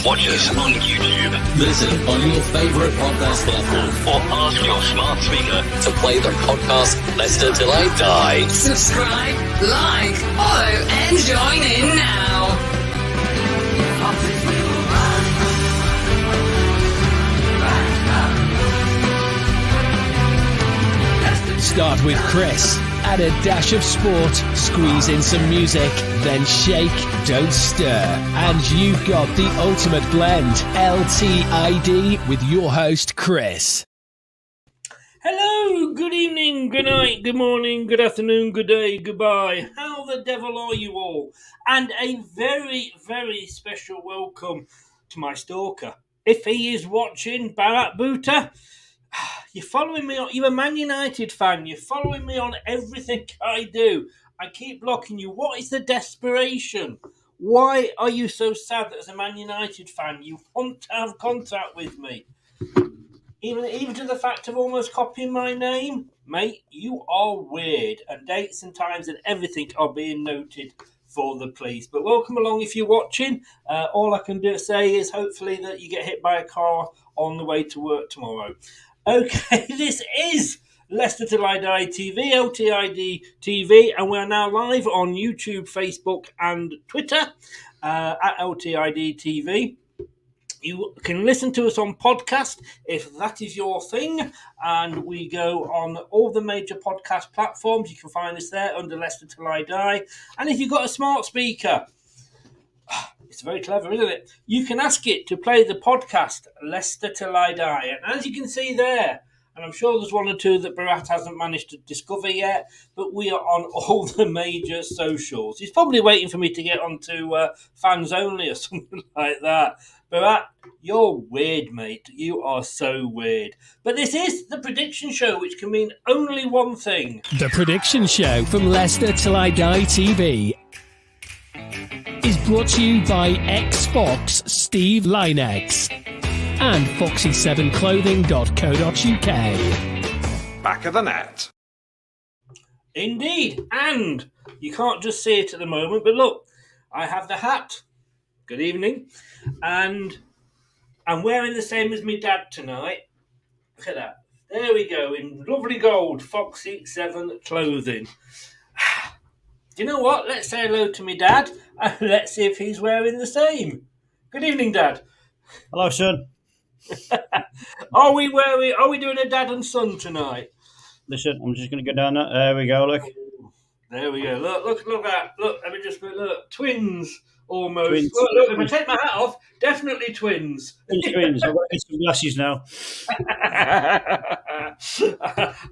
Watch us on YouTube. Listen on your favourite podcast platform. Or ask your smart speaker to play the podcast Leicester Till I Die. Subscribe, like, follow, and join in now. Start with Chris, add a dash of sport, squeeze in some music, then shake, don't stir. And you've got the ultimate blend, LTID, with your host, Chris. Hello, good evening, good night, good morning, good afternoon, good day, goodbye. How the devil are you all? And a very, very special welcome to my stalker. If he is watching, Bharat Bhutta, you're following me on, you're a Man United fan, you're following me on everything I do. I keep blocking you. What is the desperation? Why are you so sad that as a Man United fan you want to have contact with me? Even to the fact of almost copying my name? Mate, you are weird, and dates and times and everything are being noted for the police. But welcome along if you're watching. All I can say is hopefully that you get hit by a car on the way to work tomorrow. Okay, this is Leicester Till I Die TV, LTID TV, and we're now live on YouTube, Facebook, and Twitter at LTID TV. You can listen to us on podcast if that is your thing, and we go on all the major podcast platforms. You can find us there under Leicester Till I Die. And if you've got a smart speaker, it's very clever, isn't it? You can ask it to play the podcast Leicester Till I Die. And as you can see there, and I'm sure there's one or two that Bharat hasn't managed to discover yet, but we are on all the major socials. He's probably waiting for me to get onto fans only or something like that. Bharat, you're weird, mate. You are so weird. But this is the prediction show, which can mean only one thing. The prediction show from Leicester Till I Die TV is brought to you by ex-Fox Steve Lynex and foxy7clothing.co.uk. Back of the net. Indeed, and you can't just see it at the moment, but look, I have the hat. Good evening. And I'm wearing the same as my dad tonight. Look at that. There we go, in lovely gold, Foxy 7 clothing. Do you know what? Let's say hello to my dad, and let's see if he's wearing the same. Good evening, Dad. Hello, son. Are we doing a dad and son tonight? Listen, I'm just going to go down that. There we go, look. There we go. Look at that. Look, let me just look. Twins, almost. Twins. Look, if I take my hat off, definitely twins. Twins. I've got to get some glasses now.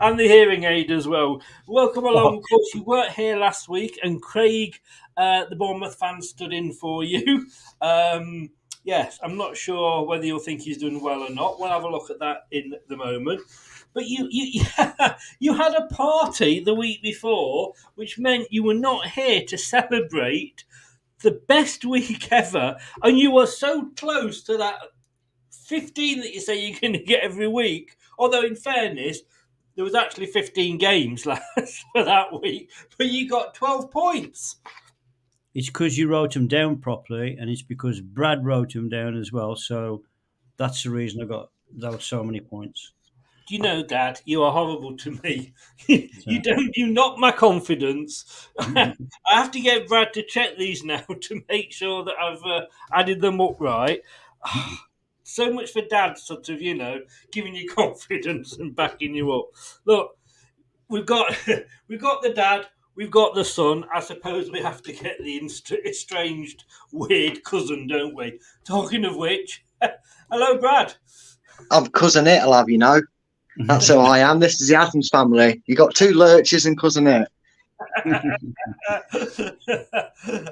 And the hearing aid as well. Welcome along. Of course, you weren't here last week, and Craig, the Bournemouth fan, stood in for you. Yes, I'm not sure whether you'll think he's doing well or not. We'll have a look at that in the moment. But you you had a party the week before, which meant you were not here to celebrate the best week ever, and you were so close to that 15 that you say you're going to get every week. Although, in fairness, there was actually 15 games last for that week, but you got 12 points. It's because you wrote them down properly, and it's because Brad wrote them down as well. So that's the reason I got those so many points. Do you know, Dad, you are horrible to me. You knock my confidence. I have to get Brad to check these now to make sure that I've added them up right. So much for Dad, sort of, giving you confidence and backing you up. Look, we've got the dad, we've got the son. I suppose we have to get the estranged, weird cousin, don't we? Talking of which, hello, Brad. I'm cousin it, I'll have you know. That's who I am. This is the Adams family. You got two lurches and cousin it.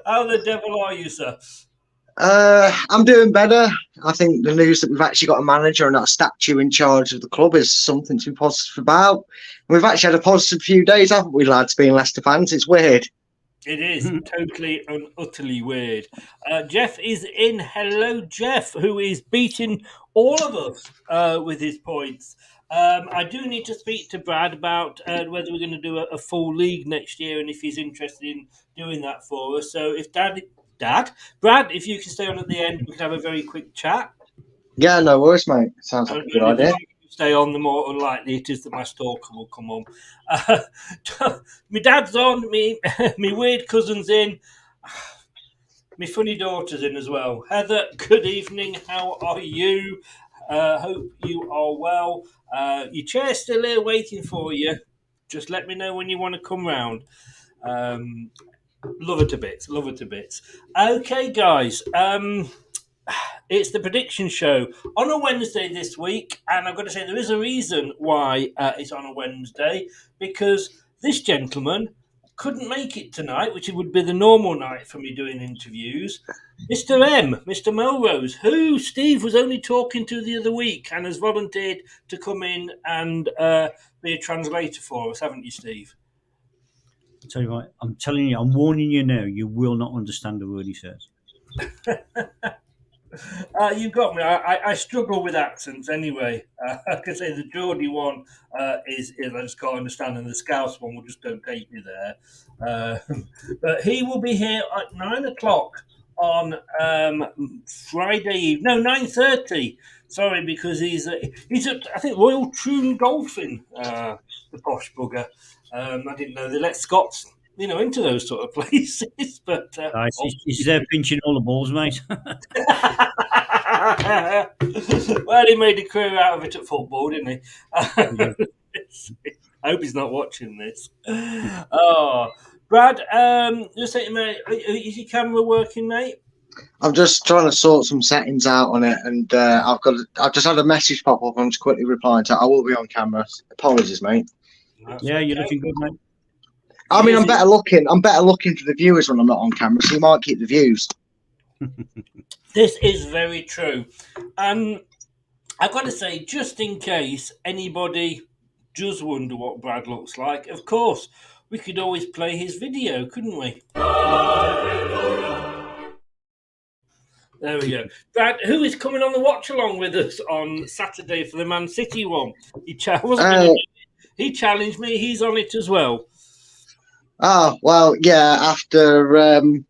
How the devil are you, sir? I'm doing better. I think the news that we've actually got a manager and not a statue in charge of the club is something to be positive about. And we've actually had a positive few days, haven't we, lads, being Leicester fans? It's weird. It is totally and utterly weird. Jeff is in. Hello, Jeff, who is beating all of us with his points. I do need to speak to Brad about whether we're going to do a full league next year and if he's interested in doing that for us. So if Dad Dad. Brad, if you can stay on at the end, we can have a very quick chat. Yeah, no worries, mate. Sounds like a good And the idea. longer you stay on, the more unlikely it is that my stalker will come on. My dad's on, me weird cousin's in, my funny daughter's in as well. Heather, good evening. How are you? Hope you are well. Your chair's still here waiting for you. Just let me know when you want to come round. Love it to bits. Love it to bits. Okay, guys. It's the prediction show on a Wednesday this week, and I've got to say there is a reason why it's on a Wednesday, because this gentleman couldn't make it tonight, which would be the normal night for me doing interviews. Mr. Melrose, who Steve was only talking to the other week and has volunteered to come in and be a translator for us, haven't you, Steve? I'll tell you what, I'm telling you, I'm warning you now, you will not understand a word he says. You've got me. I struggle with accents anyway. I can say the Geordie one is I just can't understand, and the Scouse one will just don't take me there. But he will be here at 9 o'clock on Friday. No, 9:30. Sorry, because he's at I think Royal Troon Golfing, the posh bugger. I didn't know they let Scots, into those sort of places. But He's there pinching all the balls, mate. Well, he made a career out of it at football, didn't he? Yeah. I hope he's not watching this. Oh, Brad, just say, mate, is your camera working, mate? I'm just trying to sort some settings out on it, and I've just had a message pop up. I'm just quickly replying to it. I will be on camera. Apologies, mate. Yeah, you're looking good, mate. I mean, I'm better looking for the viewers when I'm not on camera, so you might keep the views. This is very true. I've got to say, just in case anybody does wonder what Brad looks like, of course, we could always play his video, couldn't we? There we go. Brad, who is coming on the watch along with us on Saturday for the Man City one? He challenged me. He's on it as well. Oh, well, yeah, after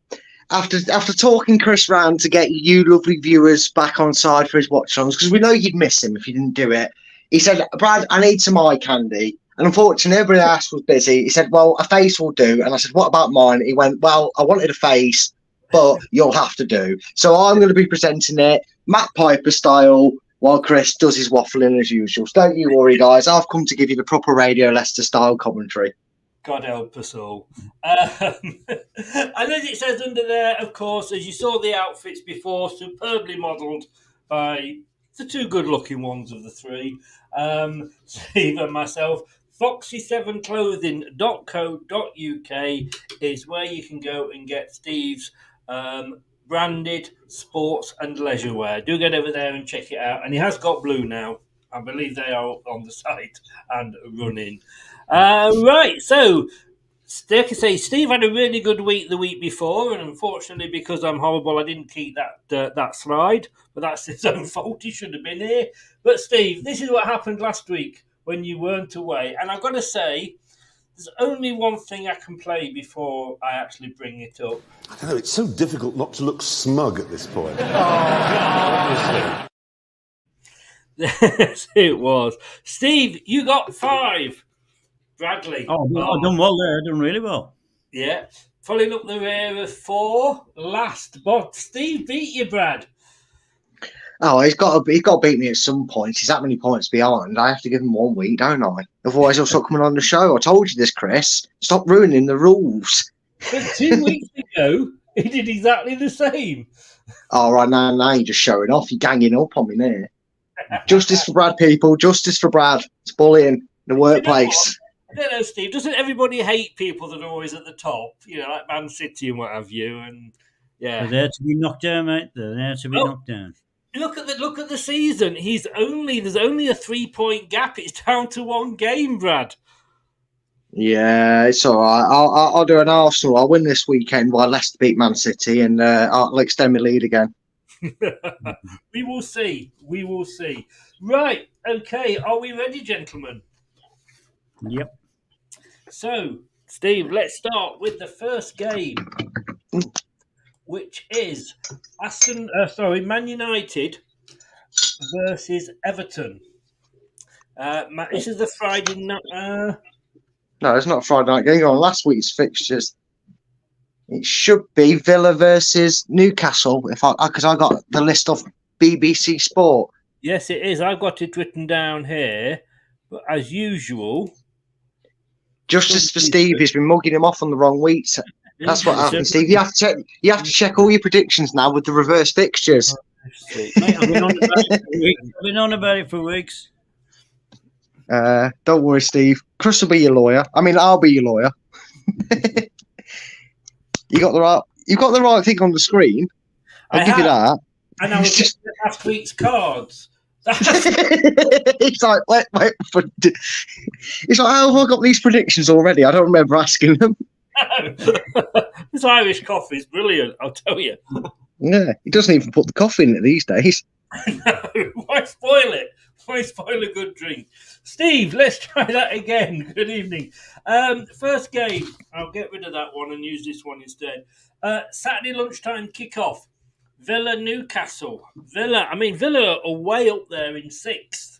talking Chris round to get you lovely viewers back on side for his watch-alongs, because we know you'd miss him if you didn't do it, he said, Brad, I need some eye candy. And unfortunately, everybody else was busy. He said, well, a face will do. And I said, what about mine? He went, well, I wanted a face, but you'll have to do. So I'm going to be presenting it Matt Piper style while Chris does his waffling as usual. So don't you worry, guys. I've come to give you the proper Radio Leicester style commentary. God help us all. And as it says under there, of course, as you saw the outfits before, superbly modelled by the two good-looking ones of the three, Steve and myself. Foxy7clothing.co.uk is where you can go and get Steve's branded sports and leisure wear. Do get over there and check it out. And he has got blue now. I believe they are on the site and running. Right, so like I say, Steve had a really good week the week before, and unfortunately, because I'm horrible, I didn't keep that slide. But that's his own fault. He should have been here. But Steve, this is what happened last week when you weren't away, and I've got to say, there's only one thing I can play before I actually bring it up. I don't know. It's so difficult not to look smug at this point. Obviously. Yes, it was. Steve, you got 5. Bradley. Oh, I've done well there. I've done really well. Yeah. Following up the rear of 4 last. But Steve beat you, Brad. Oh, he's got to beat me at some point. He's that many points behind. I have to give him 1 week, don't I? Otherwise, he'll stop coming on the show. I told you this, Chris. Stop ruining the rules. But 2 weeks ago, he did exactly the same. All right, now you're just showing off. You're ganging up on me there. Justice for Brad, people. Justice for Brad. It's bullying in the workplace. I don't know, Steve. Doesn't everybody hate people that are always at the top? Like Man City and what have you? And yeah, They're there to be knocked down, mate. They're there to be knocked down. Look at the season. There's only a 3-point gap. It's down to 1 game, Brad. Yeah, it's all right. I'll do an Arsenal. I'll win this weekend while Leicester beat Man City, and I'll extend my lead again. We will see. Right. Okay. Are we ready, gentlemen? Yep. So, Steve, let's start with the first game. which is Man United versus Everton. This is the Friday night. No, it's not a Friday night game. On last week's fixtures, it should be Villa versus Newcastle. Because I got the list off BBC Sport. Yes, it is. I've got it written down here, but as usual, Justice for Steve, he's been mugging him off on the wrong weeks. That's what happened, Steve. You have to check all your predictions now with the reverse fixtures. Mate, I've been on about it for weeks. Don't worry, Steve. Chris will be your lawyer. I mean, I'll be your lawyer. You got the right thing on the screen. I'll give you that. And I was just last week's cards. It's like, wait. It's like, how have I got these predictions already? I don't remember asking them. This Irish coffee is brilliant, I'll tell you. Yeah, he doesn't even put the coffee in it these days. No, why spoil it? Why spoil a good drink? Steve, let's try that again. Good evening. First game, I'll get rid of that one and use this one instead. Saturday lunchtime kickoff. Villa Newcastle. Villa are way up there in 6th.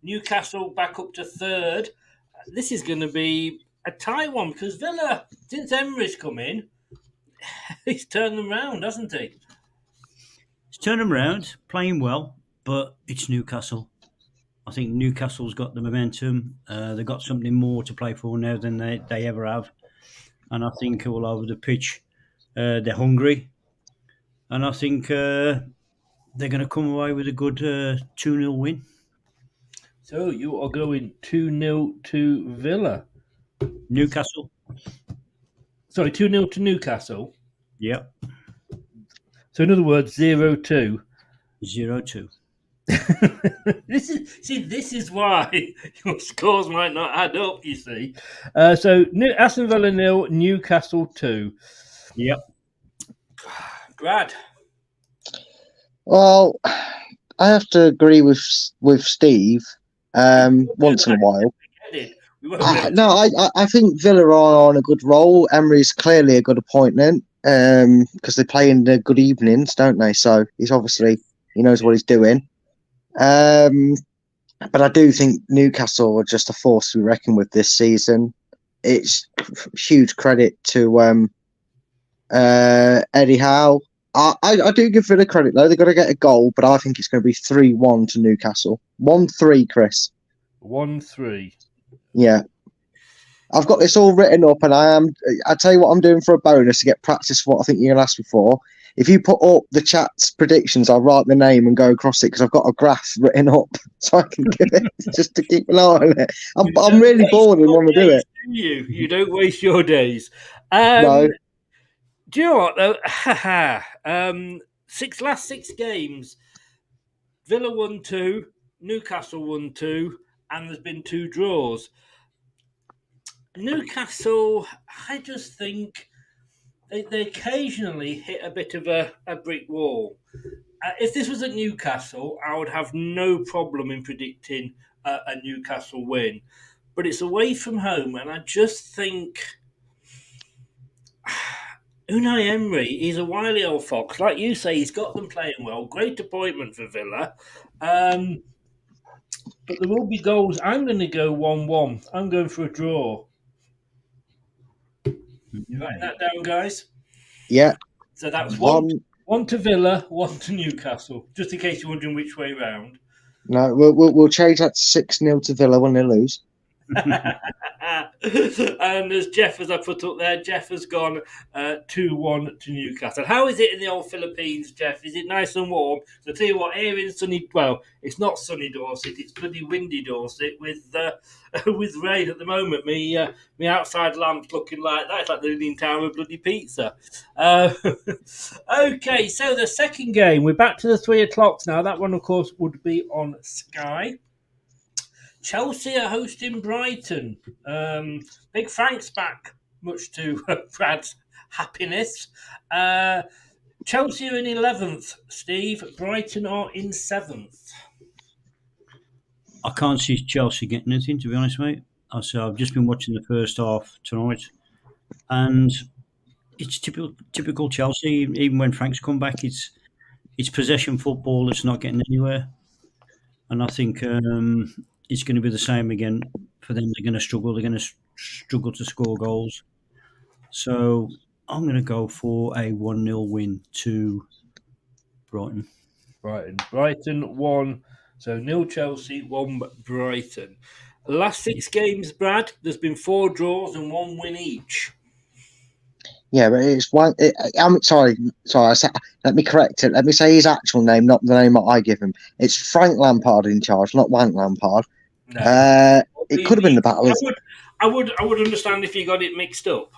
Newcastle back up to 3rd. This is going to be a tight one because Villa, since Emery's come in, he's turned them round, hasn't he? He's turned them round, playing well, but it's Newcastle. I think Newcastle's got the momentum. They've got something more to play for now than they ever have. And I think all over the pitch, they're hungry. And I think they're going to come away with a good 2-0 win. So you are going 2-0 to Villa. Newcastle. Sorry, 2-0 to Newcastle? Yep. So in other words, 0-2. 0-2. This is why your scores might not add up, you see. So Aston Villa 0, Newcastle 2. Yep. Brad. Well, I have to agree with Steve once in a while. I think Villa are on a good roll. Emery's clearly a good appointment because they play in the good evenings, don't they? So he knows what he's doing. But I do think Newcastle are just a force to be reckoned with this season. It's huge credit to Eddie Howe. I do give Villa credit though. They've got to get a goal, but I think it's going to be 3-1 to Newcastle. 1-3, Chris. 1-3. Yeah. I've got this all written up, and I tell you what I'm doing for a bonus to get practice for what I think you're going to ask me for. If you put up the chat's predictions, I'll write the name and go across it because I've got a graph written up so I can give it just to keep an eye on it. I'm really bored and want to do it. You don't waste your days. No. Do you know what though? Last six games, Villa won 2, Newcastle won 2, and there's been 2 draws. Newcastle, I just think they occasionally hit a bit of a brick wall. If this was at Newcastle, I would have no problem in predicting a Newcastle win. But it's away from home, and I just think Unai Emery is a wily old fox. Like you say, he's got them playing well. Great appointment for Villa. But there will be goals. I'm going to go 1-1. I'm going for a draw. You writing that down, guys? Yeah. So that's one to Villa, 1 to Newcastle. Just in case you're wondering which way round. No, we'll change that to 6-0 to Villa when they lose. And as Jeff, as I put up there, Jeff has gone 2-1 to Newcastle. How is it in the old Philippines, Jeff? Is it nice and warm? So I tell you what, here in sunny, well, it's not sunny Dorset, it's bloody windy Dorset with rain at the moment. Me outside lamp's looking like that. It's like the Leaning Tower of bloody pizza. Okay, so the second game, we're back to the 3 o'clocks now. That one, of course, would be on Sky. Chelsea are hosting Brighton. Big Frank's back, much to Brad's happiness. Chelsea are in 11th, Steve. Brighton are in 7th. I can't see Chelsea getting anything, to be honest, mate. So I've just been watching the first half tonight, and it's typical Chelsea. Even when Frank's come back, it's possession football that's not getting anywhere. And I think it's going to be the same again for them. They're going to struggle. They're going to struggle to score goals. So I'm going to go for a 1-0 win to Brighton. Brighton 1. So nil Chelsea, 1 Brighton. Last 6 games, Brad, there's been 4 draws and 1 win each. Yeah, but it's one. I'm sorry. Let me correct it. Let me say his actual name, not the name that I give him. It's Frank Lampard in charge, not Wank Lampard. No. It could have been the battle. I would understand if you got it mixed up.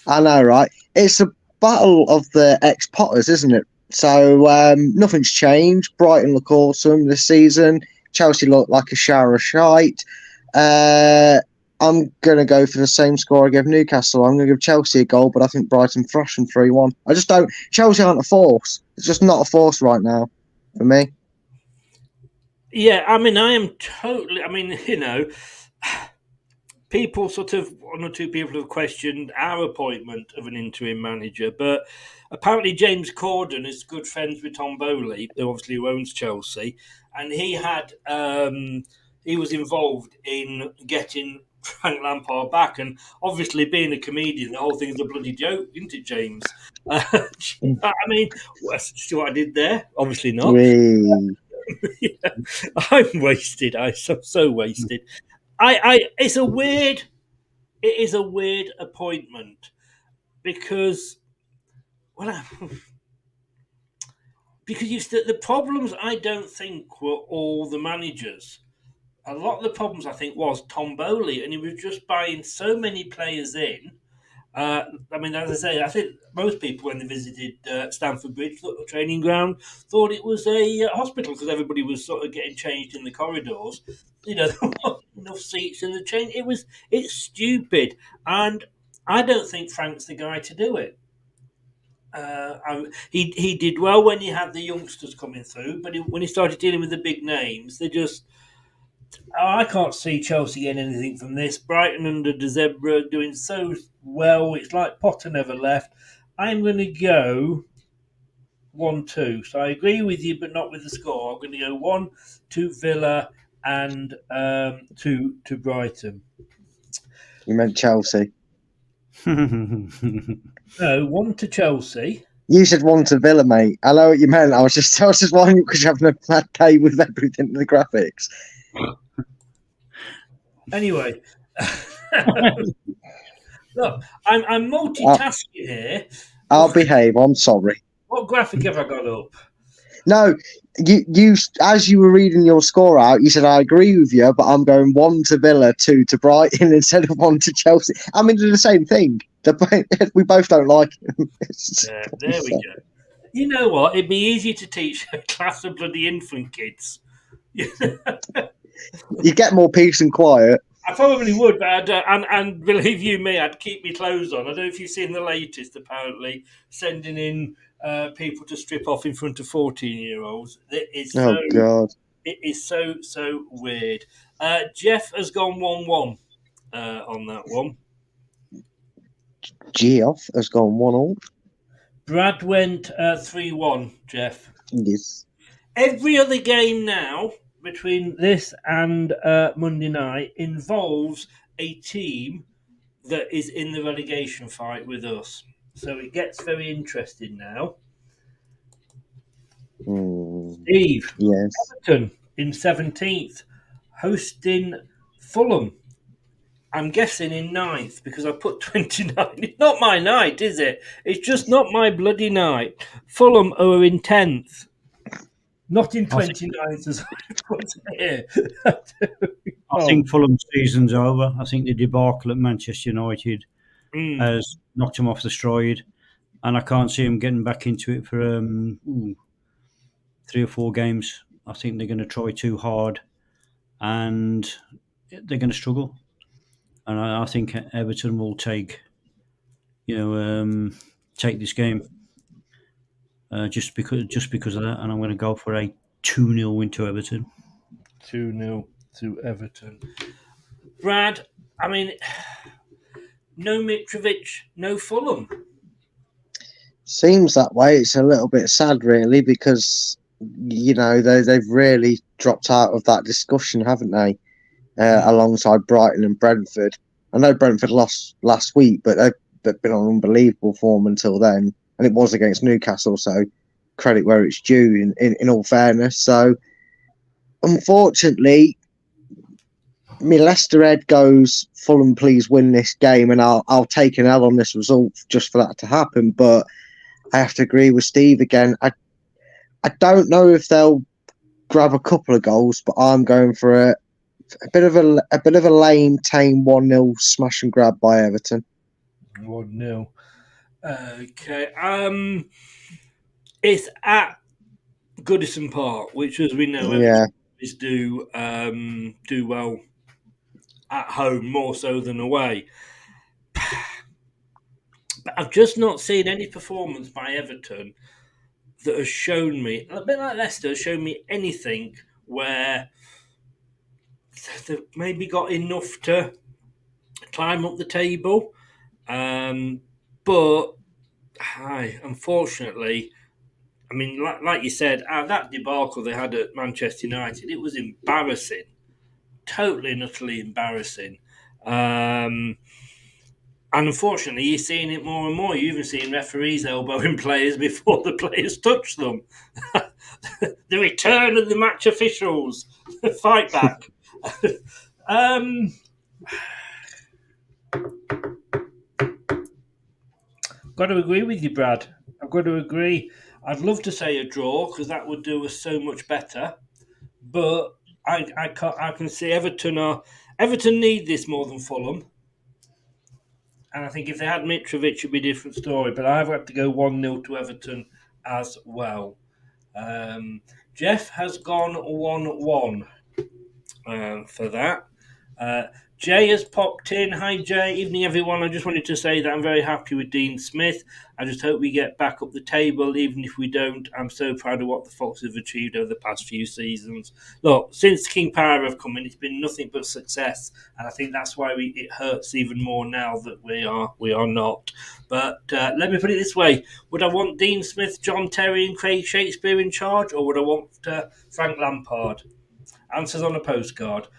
I know, right? It's a battle of the ex-Potters, isn't it? So nothing's changed. Brighton look awesome this season. Chelsea look like a shower of shite. I'm going to go for the same score I gave Newcastle. I'm going to give Chelsea a goal, but I think Brighton thrash them 3-1. I just don't. Chelsea aren't a force. It's just not a force right now for me. Yeah, I mean, I am totally. I mean, people sort of, 1 or 2 people have questioned our appointment of an interim manager, but apparently James Corden is good friends with Tom Bowley, who obviously owns Chelsea, and he was involved in getting Frank Lampard back, and obviously being a comedian, the whole thing's a bloody joke, isn't it, James? I mean, see what I did there? Obviously not. Yeah, I'm wasted. I'm so wasted. It is a weird appointment because, the problems I don't think were all the managers. A lot of the problems I think was Tom Bowley, and he was just buying so many players in. I mean, as I say, I think most people when they visited Stamford Bridge, the training ground, thought it was a hospital because everybody was sort of getting changed in the corridors. There weren't enough seats in the change. It's stupid, and I don't think Frank's the guy to do it. He did well when he had the youngsters coming through, but when he started dealing with the big names, they just. I can't see Chelsea getting anything from this. Brighton under De Zebra doing so well. It's like Potter never left. I'm going to go 1-2. So I agree with you, but not with the score. I'm going to go 1 to Villa and 2 to Brighton. You meant Chelsea. No, 1 to Chelsea. You said 1 to Villa, mate. I know what you meant. I was just wondering because you're having a bad day with everything in the graphics. Anyway, look, I'm multitasking here. I'll behave. I'm sorry. What graphic have I got up? No, you as you were reading your score out, you said I agree with you, but I'm going 1 to Villa, 2 to Brighton instead of 1 to Chelsea. I mean, they're the same thing. We both don't like them. Yeah, there we go. You know what? It'd be easier to teach a class of bloody infant kids. You get more peace and quiet. I probably would, but and believe you me, I'd keep my clothes on. I don't know if you've seen the latest, apparently, sending in people to strip off in front of 14-year-olds. God. It is so weird. Jeff has gone 1-1 on that one. Geoff has gone 1-1. Brad went 3-1, Jeff. Yes. Every other game now between this and Monday night involves a team that is in the relegation fight with us. So it gets very interesting now. Steve, yes. Everton in 17th, hosting Fulham. I'm guessing in 9th because I put 29. It's not my night, is it? It's just not my bloody night. Fulham are in 10th. Not in 29th as I put here. I think Fulham's season's over. I think the debacle at Manchester United has knocked him off the stride, and I can't see him getting back into it for 3 or 4 games. I think they're going to try too hard, and they're going to struggle. And I think Everton will take this game just because of that. And I'm going to go for a 2-0 win to Everton. 2-0 to Everton. Brad, I mean, no Mitrovic, no Fulham. Seems that way. It's a little bit sad, really, because they've really dropped out of that discussion, haven't they? Alongside Brighton and Brentford. I know Brentford lost last week, but they've been on unbelievable form until then, and it was against Newcastle, so credit where it's due. In all fairness, so unfortunately, my Leicester head goes, Fulham, please win this game, and I'll take an L on this result just for that to happen. But I have to agree with Steve again. I don't know if they'll grab a couple of goals, but I'm going for a bit of a lame, tame 1-0 smash and grab by Everton. 1-0. Okay. It's at Goodison Park, which, as we know, is do well at home more so than away. But I've just not seen any performance by Everton that has shown me, a bit like Leicester, has shown me anything where they've maybe got enough to climb up the table. But unfortunately, I mean, like you said, that debacle they had at Manchester United, it was embarrassing. Totally and utterly embarrassing. And unfortunately, you're seeing it more and more. You're even seeing referees elbowing players before the players touch them. The return of the match officials. Fight back. Got to agree with you, Brad. I've got to agree. I'd love to say a draw because that would do us so much better. But I can see Everton need this more than Fulham. And I think if they had Mitrovic, it'd be a different story. But I've had to go 1-0 to Everton as well. Jeff has gone 1-1 for that. Jay has popped in. Hi, Jay. Evening, everyone. I just wanted to say that I'm very happy with Dean Smith. I just hope we get back up the table. Even if we don't, I'm so proud of what the Foxes have achieved over the past few seasons. Look, since King Power have come in, it's been nothing but success. And I think that's why it hurts even more now that we are not. But let me put it this way. Would I want Dean Smith, John Terry and Craig Shakespeare in charge? Or would I want Frank Lampard? Answers on a postcard.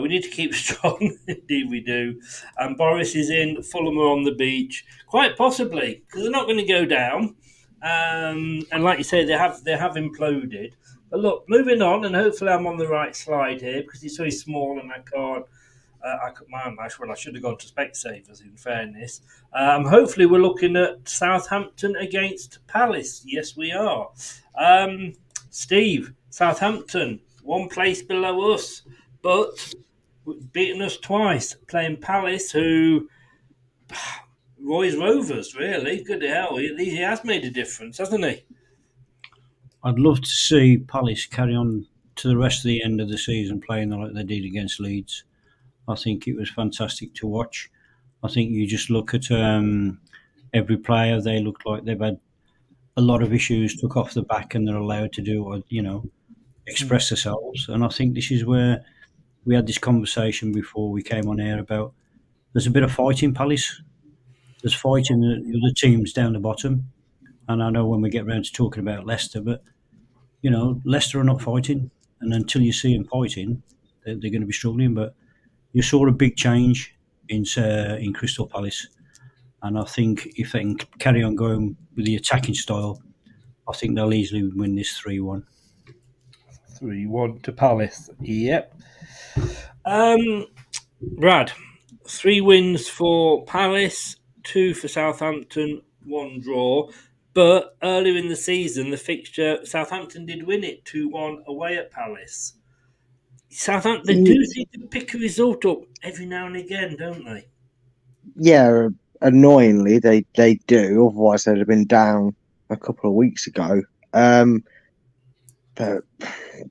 We need to keep strong. Indeed we do. And Boris is in. Fulham are on the beach. Quite possibly, because they're not going to go down. And like you say, they have imploded. But look, moving on, and hopefully I'm on the right slide here, because it's very small and I can't. I should have gone to Specsavers, in fairness. Hopefully we're looking at Southampton against Palace. Yes, we are. Steve, Southampton, one place below us. But beaten us twice, playing Palace, who Roy's Rovers, really. Good hell, he has made a difference, hasn't he? I'd love to see Palace carry on to the rest of the end of the season playing like they did against Leeds. I think it was fantastic to watch. I think you just look at every player, they look like they've had a lot of issues took off the back and they're allowed to do, express themselves. And I think this is where we had this conversation before we came on air about there's a bit of fight in Palace. There's fight in the other teams down the bottom. And I know when we get around to talking about Leicester, but, Leicester are not fighting. And until you see them fighting, they're going to be struggling. But you saw a big change in Crystal Palace. And I think if they can carry on going with the attacking style, I think they'll easily win this 3-1. 3-1 to Palace. Yep. Brad, 3 wins for Palace, 2 for Southampton, 1 draw. But earlier in the season, the fixture, Southampton did win it 2-1 away at Palace. Southampton, they do seem to pick a result up every now and again, don't they? Yeah, annoyingly, they do. Otherwise, they'd have been down a couple of weeks ago. But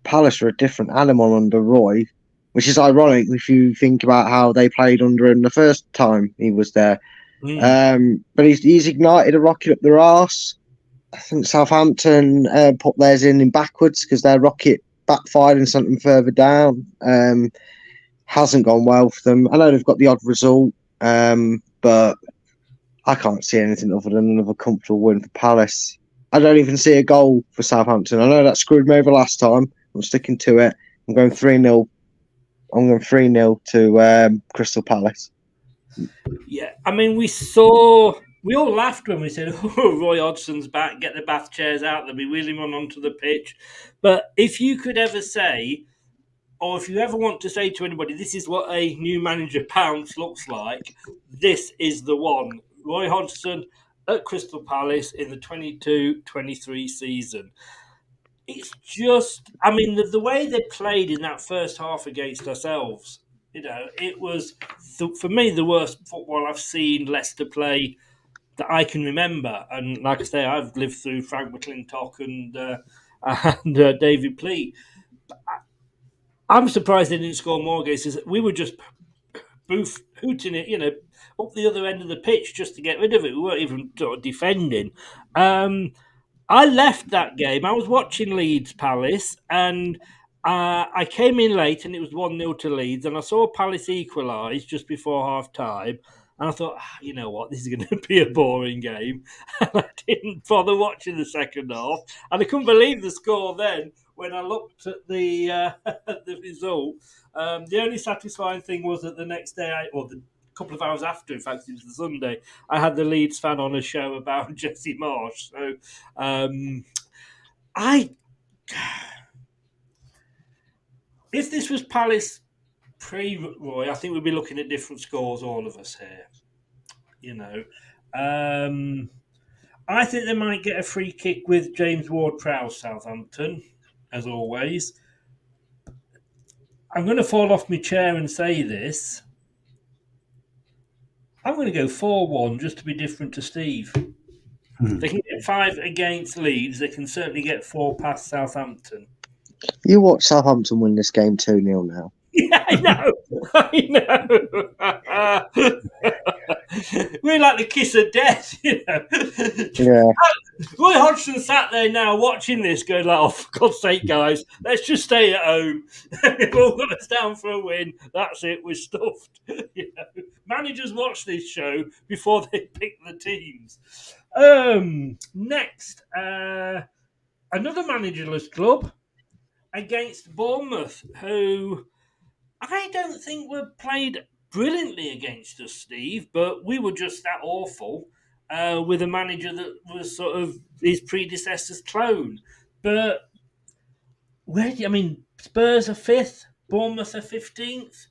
Palace are a different animal under Roy, which is ironic if you think about how they played under him the first time he was there. But he's ignited a rocket up their arse. I think Southampton put theirs in backwards because their rocket backfired and sent them further down. Hasn't gone well for them. I know they've got the odd result, but I can't see anything other than another comfortable win for Palace. I don't even see a goal for Southampton. I know that screwed me over last time. I'm sticking to it. I'm going 3-0. I'm going 3-0 to Crystal Palace. Yeah, I mean, we all laughed when we said, "Oh, Roy Hodgson's back. Get the bath chairs out. They'll be wheeling on onto the pitch." But if you could ever say, or if you ever want to say to anybody, this is what a new manager Pounce looks like, this is the one. Roy Hodgson at Crystal Palace in the 22-23 season. It's just, I mean, the way they played in that first half against ourselves, it was, for me, the worst football I've seen Leicester play that I can remember. And like I say, I've lived through Frank McClintock and David Pleat. I'm surprised they didn't score more goals. We were just hooting it, up the other end of the pitch just to get rid of it. We weren't even sort of defending. I left that game. I was watching Leeds Palace, and I came in late, and it was 1-0 to Leeds, and I saw Palace equalise just before half time. And I thought, you know what, this is going to be a boring game. And I didn't bother watching the second half. And I couldn't believe the score then when I looked at the the result. The only satisfying thing was that the next day, or the couple of hours after, in fact, it was the Sunday, I had the Leeds fan on a show about Jesse Marsh. So if this was Palace pre-Roy, I think we'd be looking at different scores, all of us here. I think they might get a free kick with James Ward-Prowse, Southampton, as always. I'm going to fall off my chair and say this. I'm going to go 4-1 just to be different to Steve. If they can get 5 against Leeds, they can certainly get 4 past Southampton. You watch Southampton win this game 2-0 now. Yeah, I know. We're like the kiss of death, Yeah. Roy Hodgson sat there now watching this going like, oh, for God's sake, guys, let's just stay at home. We've all got us down for a win. That's it. We're stuffed. Managers watch this show before they pick the teams. Next, another managerless club against Bournemouth, who I don't think were played brilliantly against us, Steve, but we were just that awful with a manager that was sort of his predecessor's clone. But Spurs are 5th, Bournemouth are 15th.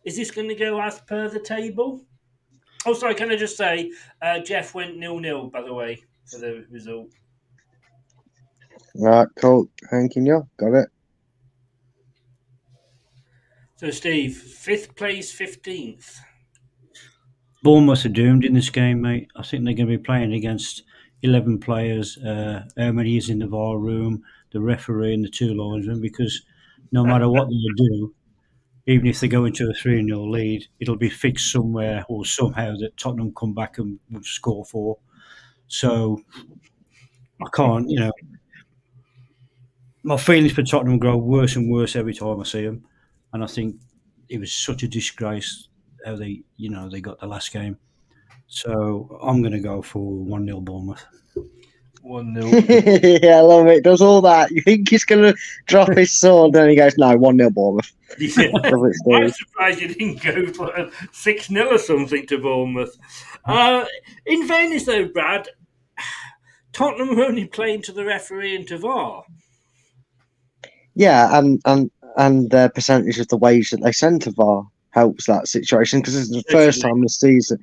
Is this going to go as per the table? Oh, sorry, can I just say, Jeff went 0-0, by the way, for the result. Right, cool. Thanking you. Got it. So, Steve, 5th place, 15th. Bournemouth are doomed in this game, mate. I think they're going to be playing against 11 players. How many is in the VAR room, the referee and the 2 linesmen, because no matter what they do, even if they go into a 3-0 lead, it'll be fixed somewhere or somehow that Tottenham come back and will score 4. So I can't, my feelings for Tottenham grow worse and worse every time I see them. And I think it was such a disgrace how they got the last game. So I'm going to go for 1-0 Bournemouth. 1-0. Yeah, I love it. Does all that. You think he's going to drop his sword, then he goes, no, 1-0 Bournemouth. Yeah. I'm surprised you didn't go for 6-0 or something to Bournemouth. In fairness, though, Brad, Tottenham were only playing to the referee and to VAR. Yeah, and their percentage of the wage that they send to VAR helps that situation, because it's the first time this season.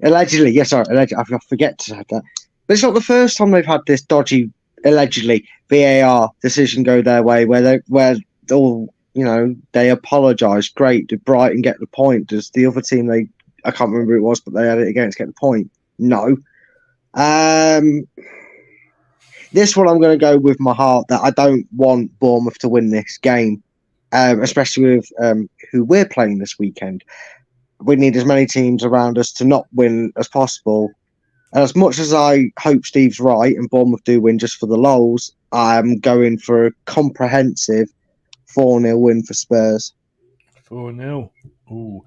Allegedly, I forget to say that. But it's not the first time they've had this dodgy, allegedly, VAR decision go their way, where they apologise. Great, did Brighton get the point? Does the other team I can't remember who it was, but they had it against get the point? No. This one I'm going to go with my heart that I don't want Bournemouth to win this game, especially with who we're playing this weekend. We need as many teams around us to not win as possible. And as much as I hope Steve's right and Bournemouth do win just for the lols, I'm going for a comprehensive 4-0 win for Spurs. 4-0. Ooh.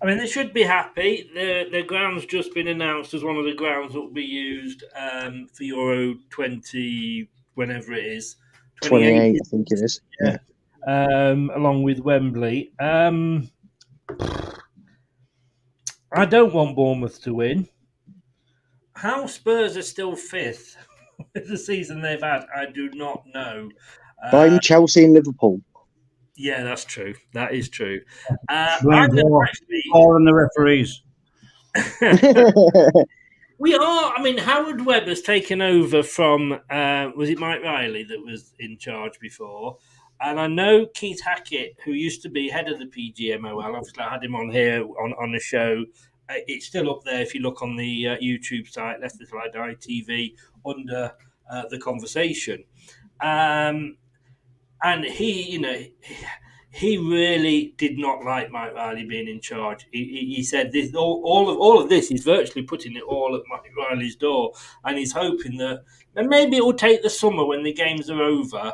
I mean, they should be happy. The ground's just been announced as one of the grounds that will be used for Euro 20, whenever it is. 28, 28, I think it is. Yeah. along with Wembley. I don't want Bournemouth to win. How Spurs are still fifth with the season they've had, I do not know. Blame Chelsea and Liverpool. Yeah, that's true. That is true. Blame I'm going to VAR actually. on the referees. We are. I mean, Howard Webb has taken over from. Was it Mike Riley that was in charge before? And I know Keith Hackett, who used to be head of the PGMOL. Obviously, I had him on here on the show. It's still up there if you look on the YouTube site, Leicester Till I Die TV, under the conversation. And he really did not like Mike Riley being in charge. He said this all of this is virtually putting it all at Mike Riley's door, and he's hoping that maybe it will take the summer when the games are over.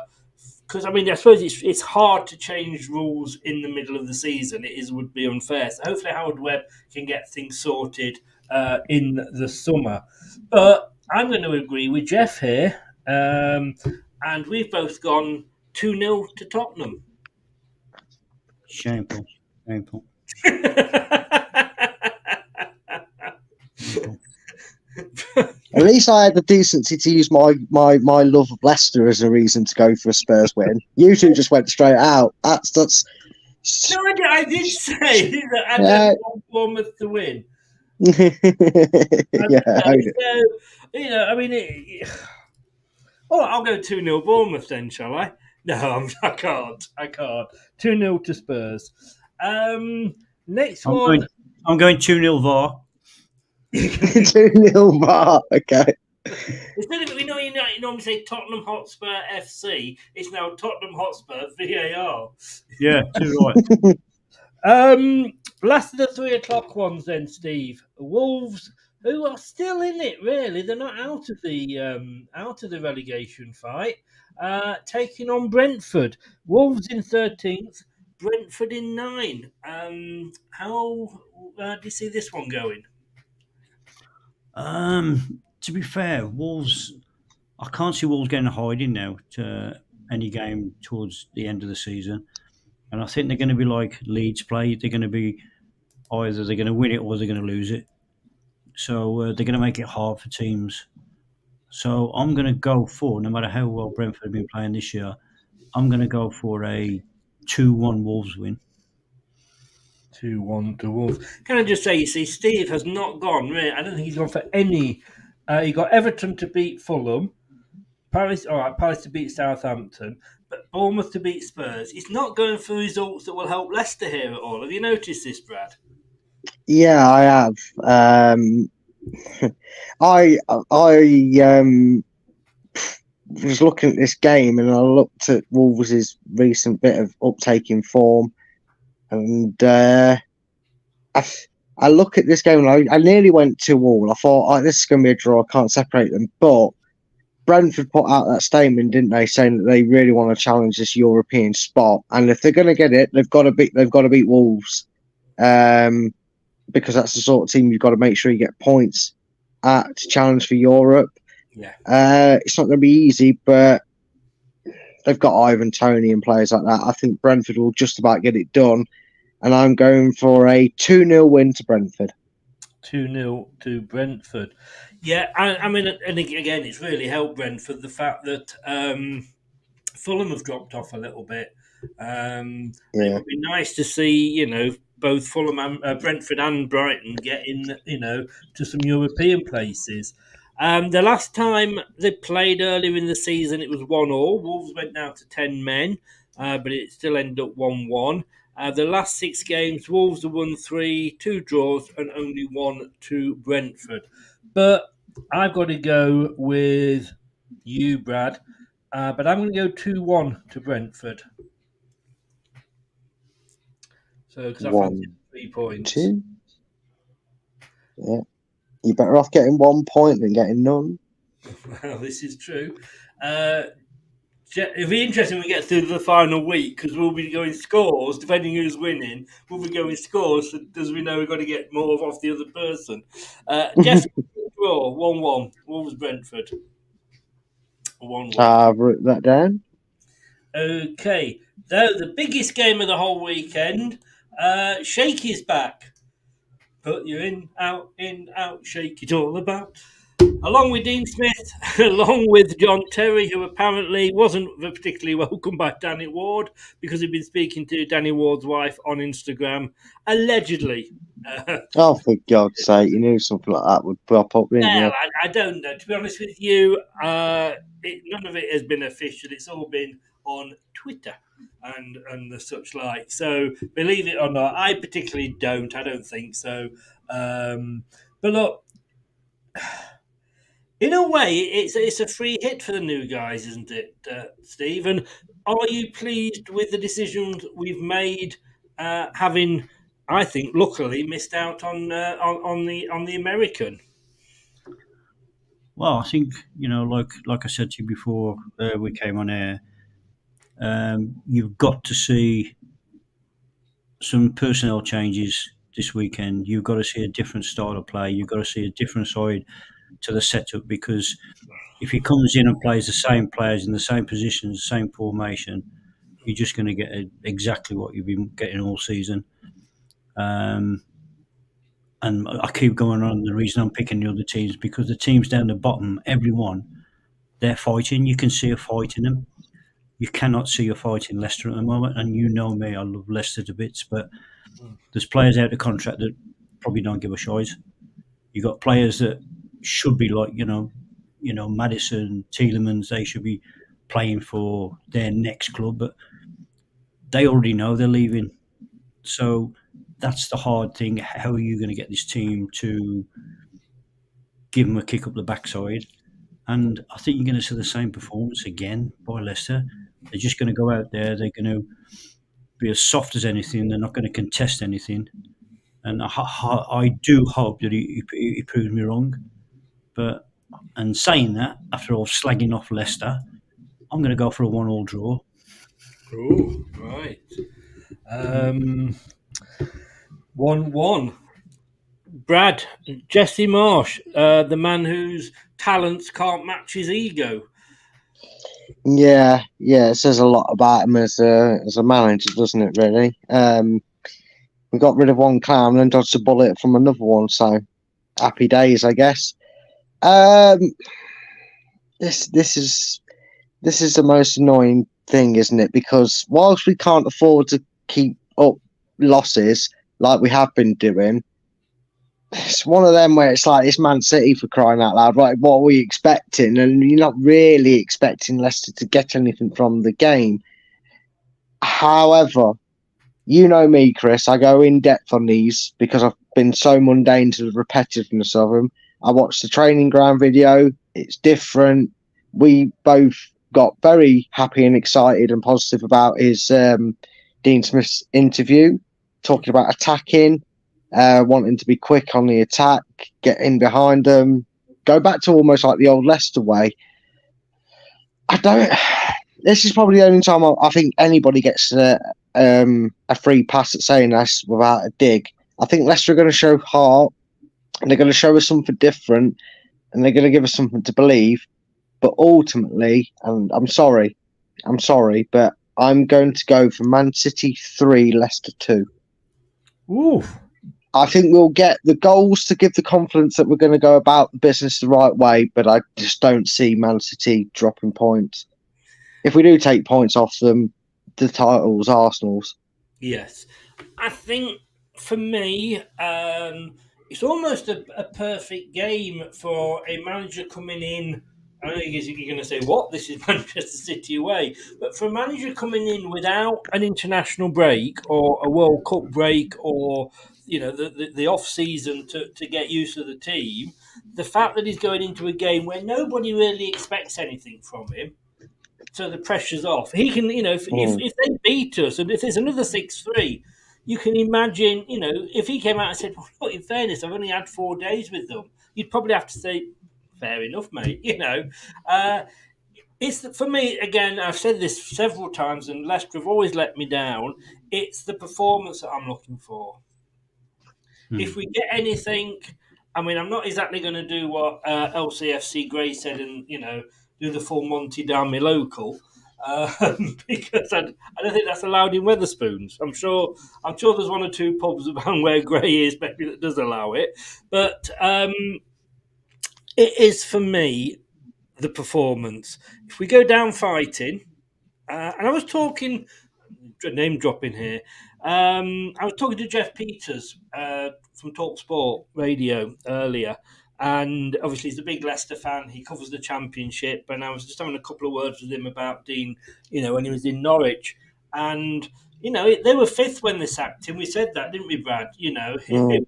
Because I mean, I suppose it's hard to change rules in the middle of the season. Would be unfair. So hopefully Howard Webb can get things sorted in the summer. But I'm going to agree with Jeff here, and we've both gone 2-0 to Tottenham. Shameful. At least I had the decency to use my love of Leicester as a reason to go for a Spurs win. You two just went straight out. That's. No, I did say that I don't want Bournemouth to win. I mean, I'll go 2-0 Bournemouth then, shall I? No, I can't. 2-0 to Spurs. Next one. I'm going 2-0 VAR. 2-0 VAR. Okay. Instead of you normally say Tottenham Hotspur FC, it's now Tottenham Hotspur VAR. Yeah, too right. Last of the 3 o'clock ones then, Steve. Wolves, who are still in it, really. They're not out of the relegation fight. Taking on Brentford. Wolves in 13th, Brentford in 9. How do you see this one going? To be fair, Wolves, I can't see Wolves getting a hiding now to any game towards the end of the season. And I think they're going to be like Leeds play. They're going to be either they're going to win it or they're going to lose it. So they're going to make it hard for teams. So I'm going to go for, no matter how well Brentford have been playing this year, I'm going to go for a 2-1 Wolves win. 2-1 to Wolves. Can I just say, you see, Steve has not gone, really. I don't think he's gone for any. He got Everton to beat Fulham, Palace to beat Southampton, but Bournemouth to beat Spurs. He's not going for results that will help Leicester here at all. Have you noticed this, Brad? Yeah, I have. I was looking at this game and I looked at Wolves' recent bit of uptake in form, and I look at this game and I nearly went 2-2. I thought, this is going to be a draw. I can't separate them. But Brentford put out that statement, didn't they, saying that they really want to challenge this European spot, and if they're going to get it, they've got to beat Wolves, because that's the sort of team you've got to make sure you get points at to challenge for Europe. Yeah, it's not going to be easy, but they've got Ivan Toney and players like that. I think Brentford will just about get it done. And I'm going for a 2-0 win to Brentford. 2-0 to Brentford. Yeah, I mean, and again, it's really helped Brentford, the fact that Fulham have dropped off a little bit. It would be nice to see, both Fulham and Brentford and Brighton get in, to some European places. The last time they played earlier in the season, it was 1-1. Wolves went down to 10 men, but it still ended up 1-1. The last 6 games, Wolves have won 3, 2 draws, and only 1 to Brentford. But I've got to go with you, Brad. But I'm going to go 2-1 to Brentford. So, because I fancy 3 points. 2. Yeah. You're better off getting 1 point than getting none. Well, this is true. It'll be interesting when we get through the final week because we'll be going scores, depending who's winning. We'll be going scores because we know we've got to get more off the other person. Jeff, draw 1-1. Wolves Brentford 1-1. I've written that down. Okay, though the biggest game of the whole weekend, Shakey's back. Put you in, out, shake it all about. Along with Dean Smith, along with John Terry, who apparently wasn't particularly welcomed by Danny Ward because he'd been speaking to Danny Ward's wife on Instagram, allegedly. Oh, for God's sake, you knew something like that would pop up, didn't you? Well, I don't know. To be honest with you, none of it has been official. It's all been on Twitter and the such like. So believe it or not, I particularly don't. I don't think so. But look, in a way, it's a free hit for the new guys, isn't it, Steve? And are you pleased with the decisions we've made, having, I think, luckily missed out on the American? Well, I think, like I said to you before we came on air, you've got to see some personnel changes this weekend. You've got to see a different style of play. You've got to see a different side to the setup, because if he comes in and plays the same players in the same positions, the same formation, you're just going to get exactly what you've been getting all season. And I keep going on. The reason I'm picking the other teams, because the teams down the bottom, everyone, they're fighting. You can see a fight in them. You cannot see a fight in Leicester at the moment. And you know me, I love Leicester to bits, but there's players out of contract that probably don't give a shite. You've got players that should be like, Maddison, Tielemans, they should be playing for their next club, but they already know they're leaving. So that's the hard thing. How are you going to get this team to give them a kick up the backside? And I think you're going to see the same performance again by Leicester. They're just going to go out there. They're going to be as soft as anything. They're not going to contest anything. And I do hope that he proves me wrong. But, and saying that, after all slagging off Leicester, I'm going to go for a 1-1 draw. Oh, right. 1-1. Brad, Jesse Marsh, the man whose talents can't match his ego. Yeah, it says a lot about him as a manager, doesn't it, really? We got rid of one clown and dodged a bullet from another one, so happy days, I guess. This is the most annoying thing, isn't it? Because whilst we can't afford to keep up losses like we have been doing, it's one of them where it's like, it's Man City, for crying out loud. Right, what are we expecting? And you're not really expecting Leicester to get anything from the game. However, you know me, Chris, I go in depth on these because I've been so mundane to the repetitiveness of them. I watched the training ground video. It's different. We both got very happy and excited and positive about his Dean Smith's interview, talking about attacking, wanting to be quick on the attack, get in behind them, go back to almost like the old Leicester way. This is probably the only time I think anybody gets a free pass at saying this without a dig. I think Leicester are going to show heart, and they're going to show us something different, and they're going to give us something to believe. But ultimately, and I'm sorry, but I'm going to go for Man City 3, Leicester 2. Ooh. I think we'll get the goals to give the confidence that we're going to go about the business the right way, but I just don't see Man City dropping points. If we do take points off them, the title's Arsenal's. Yes. I think, for me, it's almost a perfect game for a manager coming in. I know you're going to say, what? This is Manchester City away. But for a manager coming in without an international break or a World Cup break or, the off-season to get used to the team, the fact that he's going into a game where nobody really expects anything from him, so the pressure's off. He can, if they beat us and if there's another 6-3, you can imagine, if he came out and said, well, in fairness, I've only had 4 days with them, you'd probably have to say, fair enough, mate. For me again. I've said this several times, and Leicester have always let me down. It's the performance that I'm looking for. If we get anything, I mean, I'm not exactly going to do what LCFC Gray said, and do the full Monty down my local, because I don't think that's allowed in Weatherspoons. I'm sure there's one or two pubs around where Gray is, maybe that does allow it, but it is for me the performance. If we go down fighting, and I was talking, name dropping here. I was talking to Jeff Peters from Talk Sport Radio earlier, and obviously he's a big Leicester fan. He covers the Championship, and I was just having a couple of words with him about Dean, when he was in Norwich, and they were fifth when they sacked him. We said that, didn't we, Brad? It was a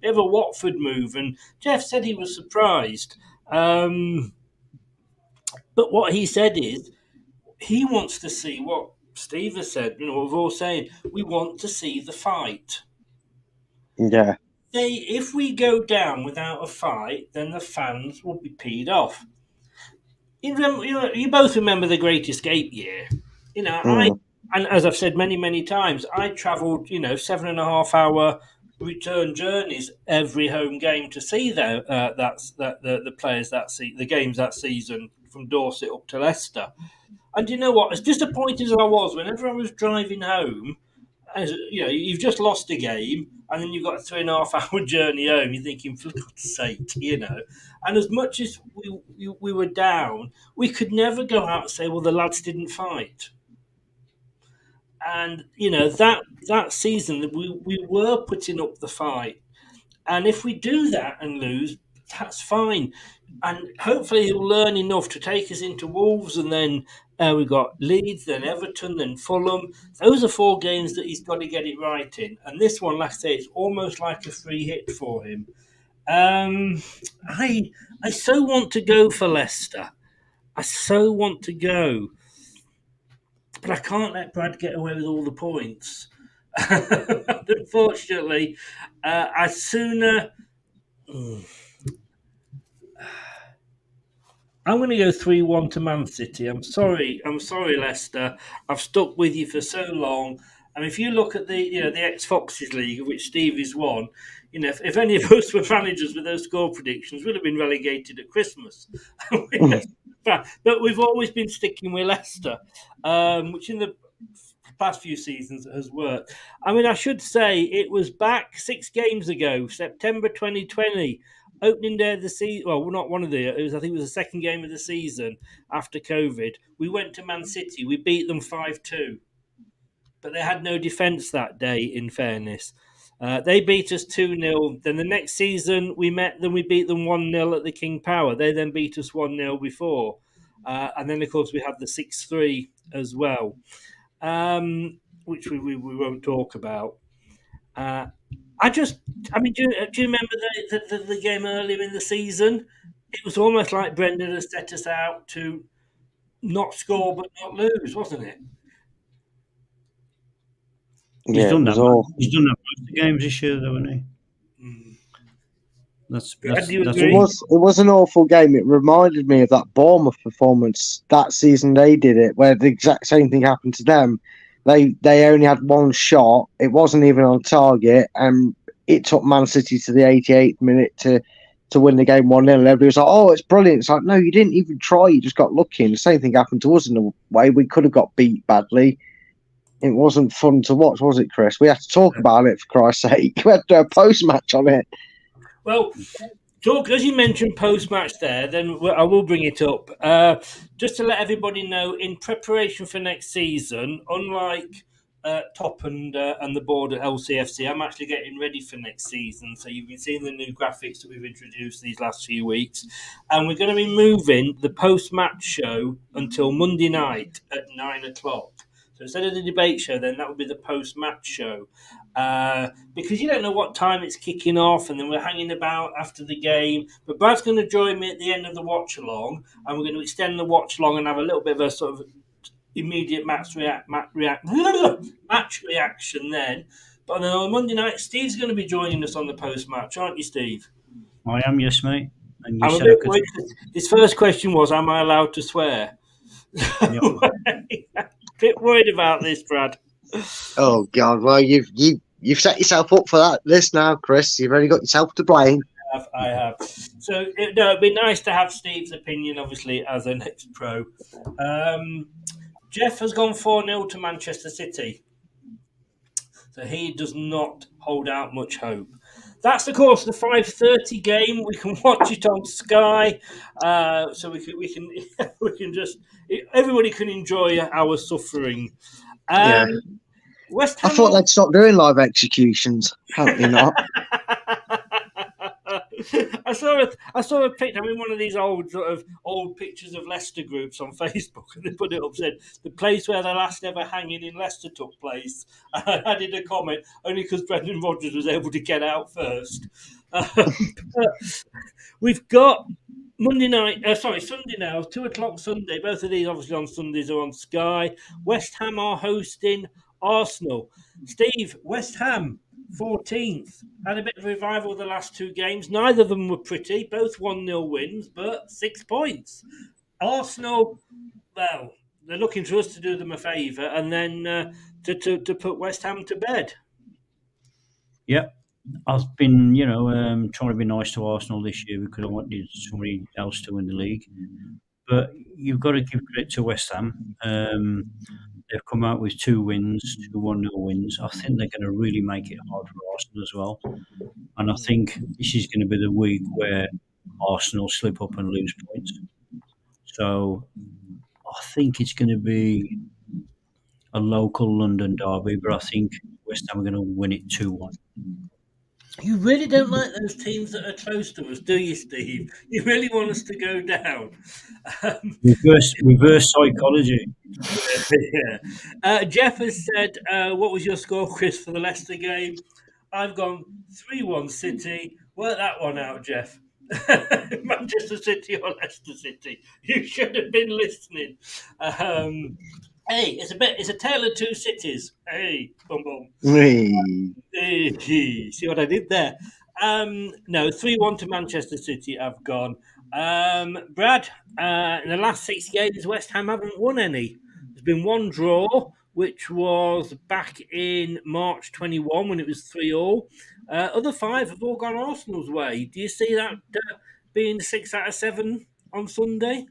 bit of a Watford move, and Jeff said he was surprised. But what he said is he wants to see what Steve has said, what we're all saying. We want to see the fight. Yeah. If we go down without a fight, then the fans will be peed off. You both remember the Great Escape year. And as I've said many, many times, I travelled, 7.5-hour return journeys every home game to see the players the games that season from Dorset up to Leicester. And you know what? As disappointed as I was, whenever I was driving home, you've just lost a game, and then you've got a 3.5-hour journey home. You're thinking, for God's sake, And as much as we were down, we could never go out and say, well, the lads didn't fight. And that season, we were putting up the fight, and if we do that and lose, that's fine. And hopefully he'll learn enough to take us into Wolves, and then we've got Leeds, then Everton, then Fulham. Those are 4 games that he's got to get it right in. And this one, like I say, it's almost like a free hit for him. I so want to go for Leicester. I so want to go. But I can't let Brad get away with all the points. Unfortunately, I'd sooner... I'm going to go 3-1 to Man City. I'm sorry, Leicester. I've stuck with you for so long. And if you look at the ex-Foxes League, of which Steve is one, if any of us were managers with those score predictions, we'd have been relegated at Christmas. But we've always been sticking with Leicester, which in the past few seasons has worked. I mean, I should say it was back 6 games ago, September 2020. Opening day of the season, well, not one of the. I think it was the second game of the season after COVID. We went to Man City. We beat them 5-2, but they had no defence that day. In fairness, they beat us 2-0. Then the next season we met them. We beat them 1-0 at the King Power. They then beat us 1-0 before, and then of course we had the 6-3 as well, which we won't talk about. Do you remember the game earlier in the season? It was almost like Brendan had set us out to not score but not lose, wasn't it? He's done that. He's done that most of the games this year, though, hasn't he? It was an awful game. It reminded me of that Bournemouth performance that season they did it, where the exact same thing happened to them. They only had one shot. It wasn't even on target, and it took Man City to the 88th minute to win the game 1-0. Everybody was like, "Oh, it's brilliant." It's like, no, you didn't even try. You just got lucky. And the same thing happened to us in a way. We could have got beat badly. It wasn't fun to watch, was it, Chris? We had to talk about it, for Christ's sake. We had to do a post-match on it. Well, as you mentioned post-match there, then I will bring it up. Just to let everybody know, in preparation for next season, unlike Top and the board at LCFC, I'm actually getting ready for next season. So you've been seeing the new graphics that we've introduced these last few weeks. And we're going to be moving the post-match show until Monday night at 9 o'clock. So instead of the debate show, then that would be the post-match show. Because you don't know what time it's kicking off, and then we're hanging about after the game. But Brad's going to join me at the end of the watch-along, and we're going to extend the watch-along and have a little bit of a sort of immediate match reaction then. But then on Monday night, Steve's going to be joining us on the post-match, aren't you, Steve? I am, yes, mate. And I'm a bit worried. His first question was, am I allowed to swear? Yep. Bit worried about this, Brad. Oh God! Well, you've set yourself up for this now, Chris. You've only got yourself to blame. I have. So it'd be nice to have Steve's opinion, obviously, as an ex-pro. Jeff has gone 4-0 to Manchester City, so he does not hold out much hope. That's, of course, the 5:30 game. We can watch it on Sky, so we can we can just everybody can enjoy our suffering. Yeah. West I Ham. thought they'd stop doing live executions. Apparently not. I saw a picture. I'm in one of these old pictures of Leicester groups on Facebook, and they put it up, said the place where the last ever hanging in Leicester took place. I added a comment only because Brendan Rodgers was able to get out first. We've got Sunday now, 2:00 Sunday. Both of these, obviously, on Sundays are on Sky. West Ham are hosting Arsenal. Steve, West Ham, 14th. Had a bit of revival the last two games. Neither of them were pretty. Both 1-0 wins, but 6 points. Arsenal, well, they're looking to us to do them a favour and then to put West Ham to bed. Yep. I've been, trying to be nice to Arsenal this year because I wanted somebody else to win the league. But you've got to give credit to West Ham. They've come out with 2 wins, 2 1-0 wins. I think they're going to really make it hard for Arsenal as well. And I think this is going to be the week where Arsenal slip up and lose points. So I think it's going to be a local London derby, but I think West Ham are going to win it 2-1. You really don't like those teams that are close to us, do you, Steve? You really want us to go down. Reverse psychology. Yeah. Jeff has said, what was your score, Chris, for the Leicester game? I've gone 3-1 City. Work that one out, Jeff. Manchester City or Leicester City. You should have been listening. Hey, it's a tale of two cities. Hey, boom, boom. Hey, see what I did there? No, 3-1 to Manchester City. I've gone. Brad, in the last 6 games, West Ham haven't won any. There's been one draw, which was back in March 21 when it was 3-3. Other 5 have all gone Arsenal's way. Do you see that being 6 out of 7 on Sunday?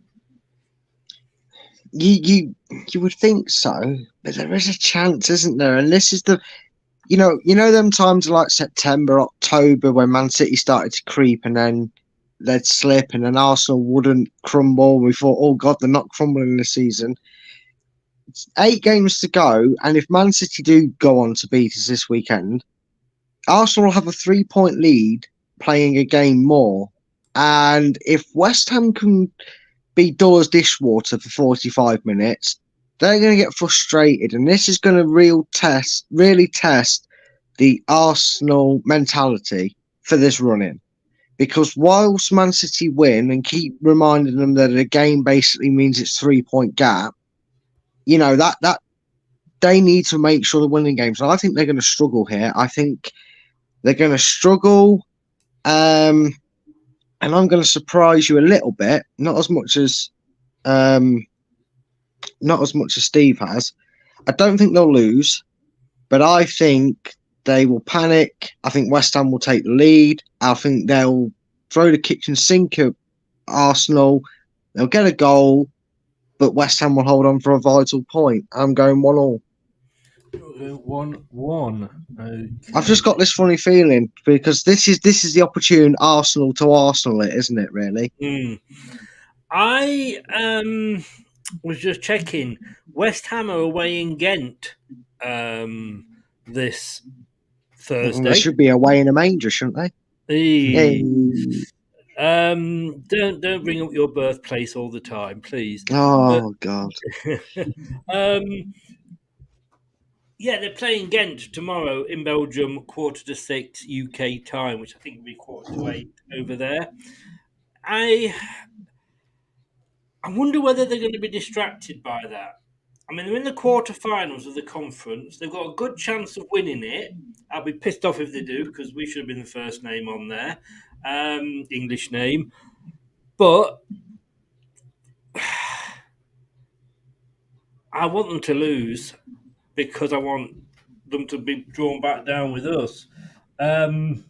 You would think so, but there is a chance, isn't there? And this is the, you know them times like September, October when Man City started to creep and then they'd slip and then Arsenal wouldn't crumble. We thought, oh God, they're not crumbling this season. It's 8 games to go, and if Man City do go on to beat us this weekend, Arsenal will have a 3-point lead playing a game more. And if West Ham can be dull as dishwater for 45 minutes, they're going to get frustrated, and this is going to really test the Arsenal mentality for this run-in. Because whilst Man City win and keep reminding them that a game basically means it's 3-point gap, that they need to make sure they're winning games. And I think they're going to struggle here. I think they're going to struggle, and I'm going to surprise you a little bit, not as much as Steve has. I don't think they'll lose, but I think they will panic. I think West Ham will take the lead. I think they'll throw the kitchen sink at Arsenal. They'll get a goal, but West Ham will hold on for a vital point. I'm going 1-1. 1-1. Okay. I've just got this funny feeling because this is the opportune Arsenal to Arsenal, isn't it? Really. I was just checking. West Ham are away in Ghent this Thursday. They should be away in a manger, shouldn't they? Hey. Don't bring up your birthplace all the time, please. Oh God. Yeah, they're playing Ghent tomorrow in Belgium, 5:45 UK time, which I think will be 7:45 over there. I wonder whether they're going to be distracted by that. I mean, they're in the quarterfinals of the conference. They've got a good chance of winning it. I'll be pissed off if they do, because we should have been the first name on there, English name. But I want them to lose because I want them to be drawn back down with us. I'm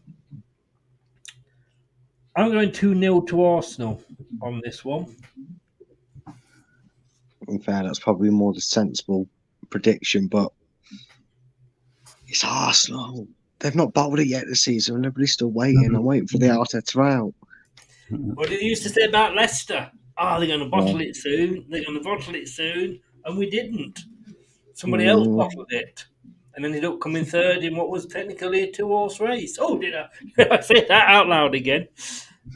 going 2-0 to Arsenal on this one. In fair, that's probably more the sensible prediction, but it's Arsenal. They've not bottled it yet this season, and everybody's still waiting. I'm waiting for the Arteta out. What did you used to say about Leicester? Oh, they're going to bottle it soon. They're going to bottle it soon. And we didn't. Somebody else bottled it. And ended up coming third in what was technically a 2-horse race. Oh, did I say that out loud again?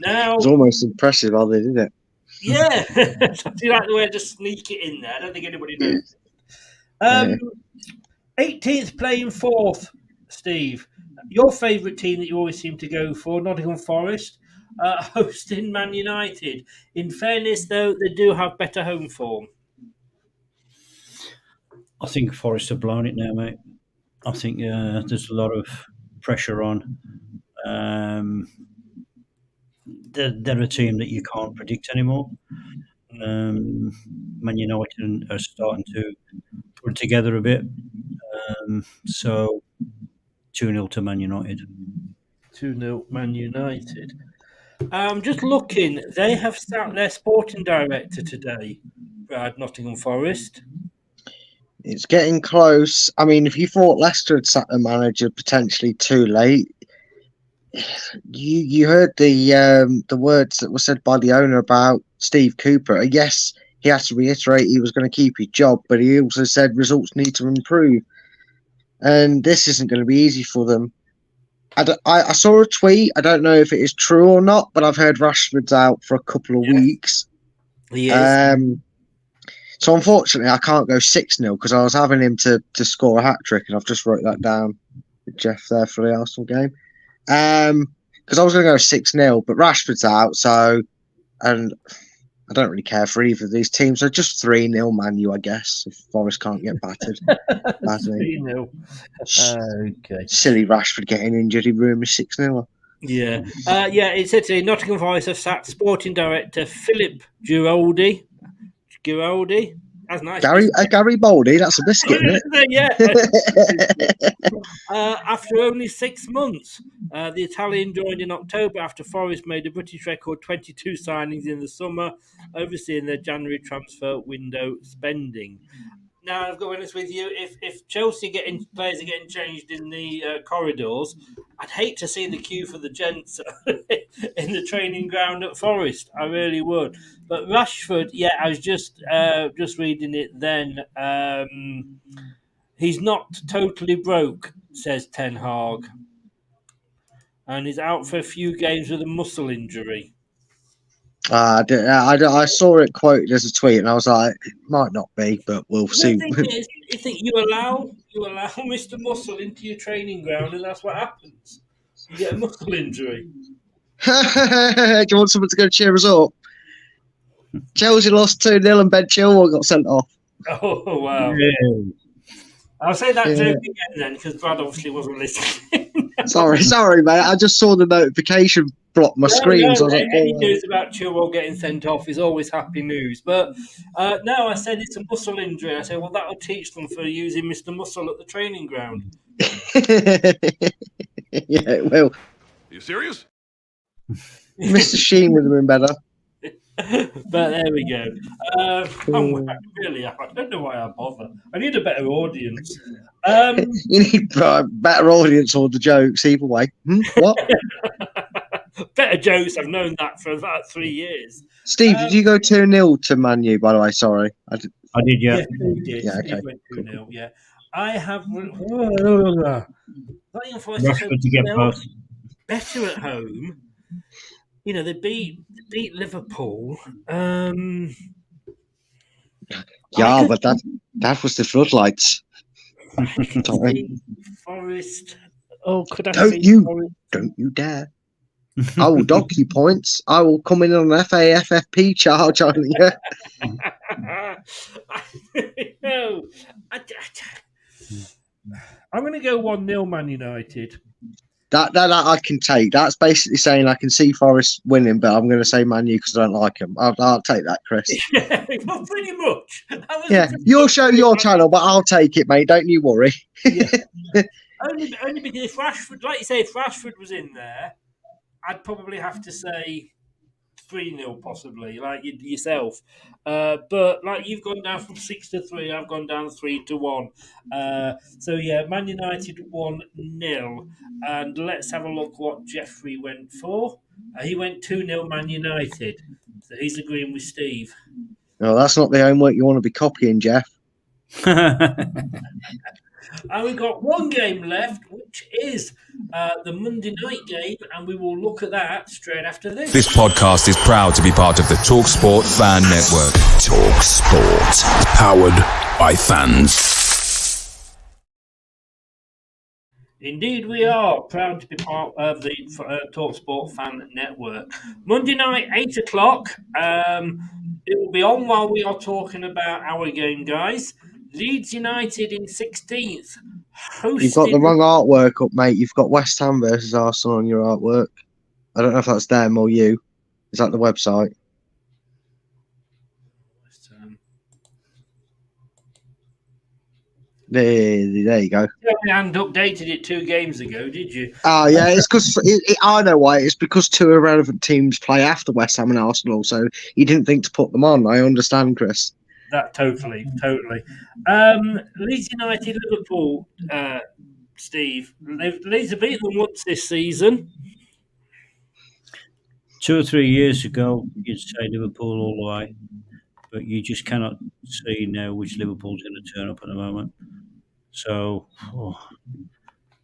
Now, It's almost impressive how they did it. yeah. I do like the way I just sneak it in there. I don't think anybody knows. 18th playing fourth, Steve. Your favourite team that you always seem to go for, Nottingham Forest, hosting Man United. In fairness, though, they do have better home form. I think Forest have blown it now, mate. I think there's a lot of pressure on. They're a team that you can't predict anymore. Man United are starting to put it together a bit. So 2-0 to Man United. 2-0 Man United. Just looking, they have sacked their sporting director today, Brad, Nottingham Forest. It's getting close. I mean, if you thought Leicester had sacked the manager potentially too late, you heard the words that were said by the owner about Steve Cooper. Yes, he had to reiterate he was going to keep his job, but he also said results need to improve, and this isn't going to be easy for them. I saw a tweet. I don't know if it is true or not, but I've heard Rashford's out for a couple of weeks. He is. So unfortunately, I can't go 6-0 because I was having him to score a hat trick, and I've just wrote that down with Jeff there for the Arsenal game. Because I was going to go 6-0, but Rashford's out, and I don't really care for either of these teams. So just 3-0 Man U, I guess, if Forest can't get battered. 3-0. Okay. Silly Rashford getting injured. He ruined me 6-0. Yeah. It said today Nottingham Forest have sacked sporting director Philip Giraldi. That's nice. Gary Baldy, that's a biscuit, isn't it? Yeah. After only 6 months, the Italian joined in October after Forest made a British record 22 signings in the summer, overseeing their January transfer window spending. Now, I've got to be honest with you, if Chelsea players are getting changed in the corridors, I'd hate to see the queue for the gents in the training ground at Forest. I really would. But Rashford, I was just reading it then. He's not totally broke, says Ten Hag. And he's out for a few games with a muscle injury. I saw it quoted as a tweet, and I was like, it might not be, but we'll see. You think you allow Mr. Muscle into your training ground, and that's what happens. You get a muscle injury. Do you want someone to go cheer us up? Chelsea lost 2-0 and Ben Chilwell got sent off. Oh, wow. Yeah. I'll say that joke again then, because Brad obviously wasn't listening. Sorry, mate. I just saw the notification block my screen. So I was like, any news about Chilwell getting sent off is always happy news. But no, I said it's a muscle injury. I said, well, that'll teach them for using Mr. Muscle at the training ground. Yeah, it will. Are you serious? Mr. Sheen would have been better. But there we go. I don't know why I bother. I need a better audience. You need better audience or the jokes, either way. What? Better jokes. I've known that for about 3 years. Steve, did you go 2-0 to Man U, by the way? Sorry. I did, yeah. Yes, you did. Yeah, okay. Went 2-0, yeah. I have... Rashford to get both. Better at home. You know, they beat Liverpool. But that was the floodlights. Forest. Oh, could I Don't you dare. I will dock you points. I will come in on an FAFFP charge on you. I'm going to go 1-0 Man United. That I can take. That's basically saying I can see Forest winning, but I'm going to say Man U because I don't like them. I'll take that, Chris. Yeah, well, pretty much. That was Yeah, you'll show your channel, but I'll take it, mate. Don't you worry. Yeah. only because if Rashford, like you say, if Rashford was in there, I'd probably have to say 3-0 possibly, like yourself. But like you've gone down from 6-3, I've gone down 3-1. So yeah, Man United 1-0. And let's have a look what Jeffrey went for. He went 2-0 Man United. So he's agreeing with Steve. No, that's not the homework you want to be copying, Jeff. And we've got one game left, which is the Monday night game, and we will look at that straight after this. This podcast is proud to be part of the TalkSport Fan Network. TalkSport. Powered by fans. Indeed, we are proud to be part of the TalkSport Fan Network. Monday night, 8 o'clock. It will be on while we are talking about our game, guys. Leeds United in 16th. You've got the wrong artwork up, mate. You've got West Ham versus Arsenal on your artwork. I don't know if that's them or you. Is that the website? There you go. And updated it 2 games ago, did you? Oh, yeah, it's because I know why. It's because 2 irrelevant teams play after West Ham and Arsenal, so you didn't think to put them on. I understand, Chris. That totally. Leeds United, Liverpool, Steve. Leeds have beaten them once this season. 2 or 3 years ago, you'd say Liverpool all the way, but you just cannot see now which Liverpool's going to turn up at the moment. So,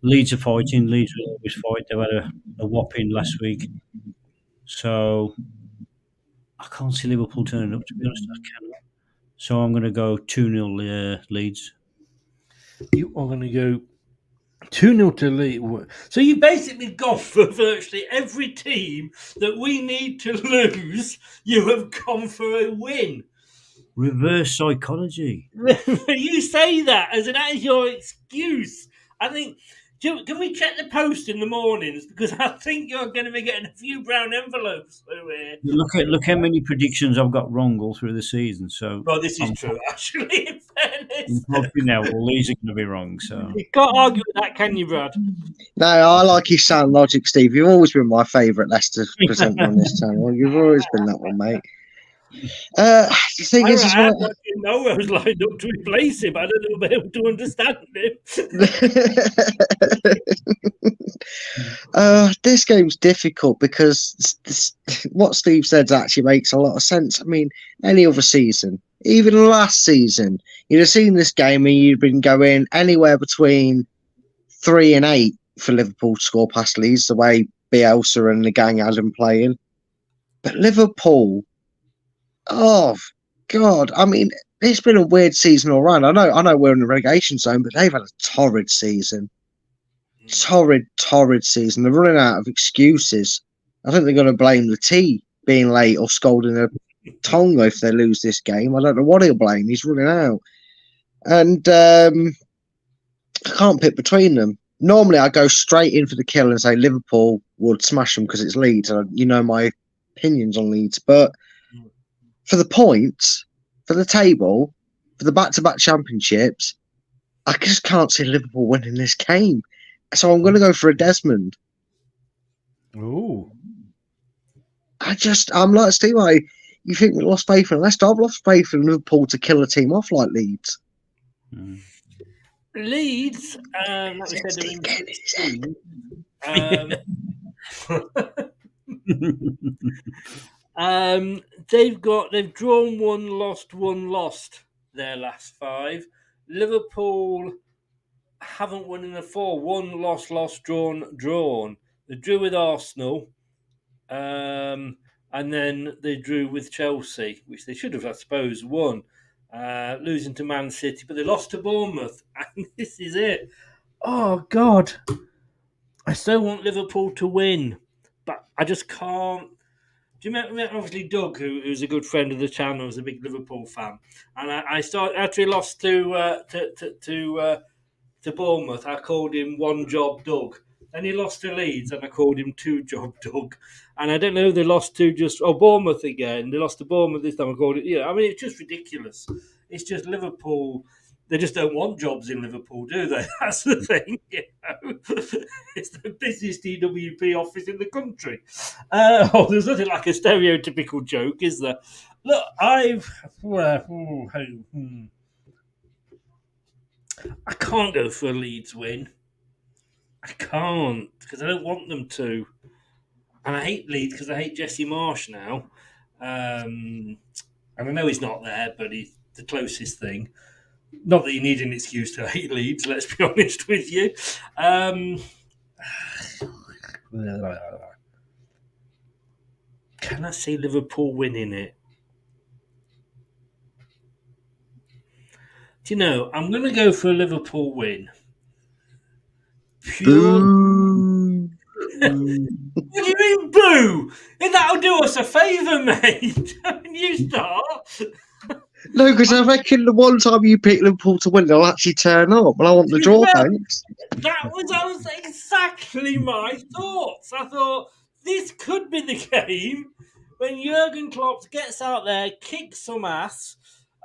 Leeds are fighting. Leeds will always fight. They've had a whopping last week. So, I can't see Liverpool turning up, to be honest. I cannot. So, I'm going to go 2-0 Leeds. You are going to go 2-0 to Leeds. So you basically gone for virtually every team that we need to lose. You have gone for a win. Reverse psychology. You say that as that is your excuse. I think. Can we check the post in the mornings? Because I think you're going to be getting a few brown envelopes through here. Look how many predictions I've got wrong all through the season. So, well, this is true, actually. In fairness, now all these are going to be wrong. So you can't argue with that, can you, Brad? No, I like your sound logic, Steve. You've always been my favourite Leicester presenter on this channel. You've always been that one, mate. The thing is, I was lined up to replace him. I don't know if able to understand him. This game's difficult because what Steve said actually makes a lot of sense. I mean, any other season, even last season, you'd have seen this game and you'd been going anywhere between 3 and 8 for Liverpool to score past Leeds, the way Bielsa and the gang had them playing. But Liverpool, oh God! I mean, it's been a weird season all round. I know we're in the relegation zone, but they've had a torrid season. Torrid season. They're running out of excuses. I think they're going to blame the T being late or scolding a Tonga if they lose this game. I don't know what he'll blame. He's running out, and I can't pick between them. Normally, I go straight in for the kill and say Liverpool would smash them because it's Leeds. You know my opinions on Leeds, but for the points, for the table, for the back-to-back championships, I just can't see Liverpool winning this game. So I'm going to go for a Desmond. Ooh. I'm like Steve. You think we lost faith in Leicester? I've lost faith in Liverpool to kill a team off like Leeds. Leeds, like we said, they've drawn 1, lost 1, lost their last 5. Liverpool haven't won in the 4. 1 lost, drawn. They drew with Arsenal, and then they drew with Chelsea, which they should have, I suppose, won. Losing to Man City, but they lost to Bournemouth, and this is it. Oh God, I so want Liverpool to win, but I just can't. Do you remember, obviously, Doug, who's a good friend of the channel, is a big Liverpool fan, and after he lost to Bournemouth, I called him One Job Doug Then he lost to Leeds, and I called him Two Job Doug. And I don't know if they lost to Bournemouth again. They lost to Bournemouth this time. I called it. I mean, it's just ridiculous. It's just Liverpool. They just don't want jobs in Liverpool, do they? That's the thing. It's the busiest DWP office in the country. There's nothing like a stereotypical joke, is there? Look, I can't go for a Leeds win. I can't, because I don't want them to. And I hate Leeds because I hate Jesse Marsh now. And I know he's not there, but he's the closest thing. Not that you need an excuse to hate Leeds, let's be honest with you. Can I see Liverpool winning it? Do you know, I'm going to go for a Liverpool win. Pure. What do you mean, boo? That'll do us a favour, mate. You start. No, because I reckon the one time you pick Liverpool to win, they'll actually turn up. But I want the draw, thanks. That was exactly my thoughts. I thought this could be the game when Jurgen Klopp gets out there, kicks some ass,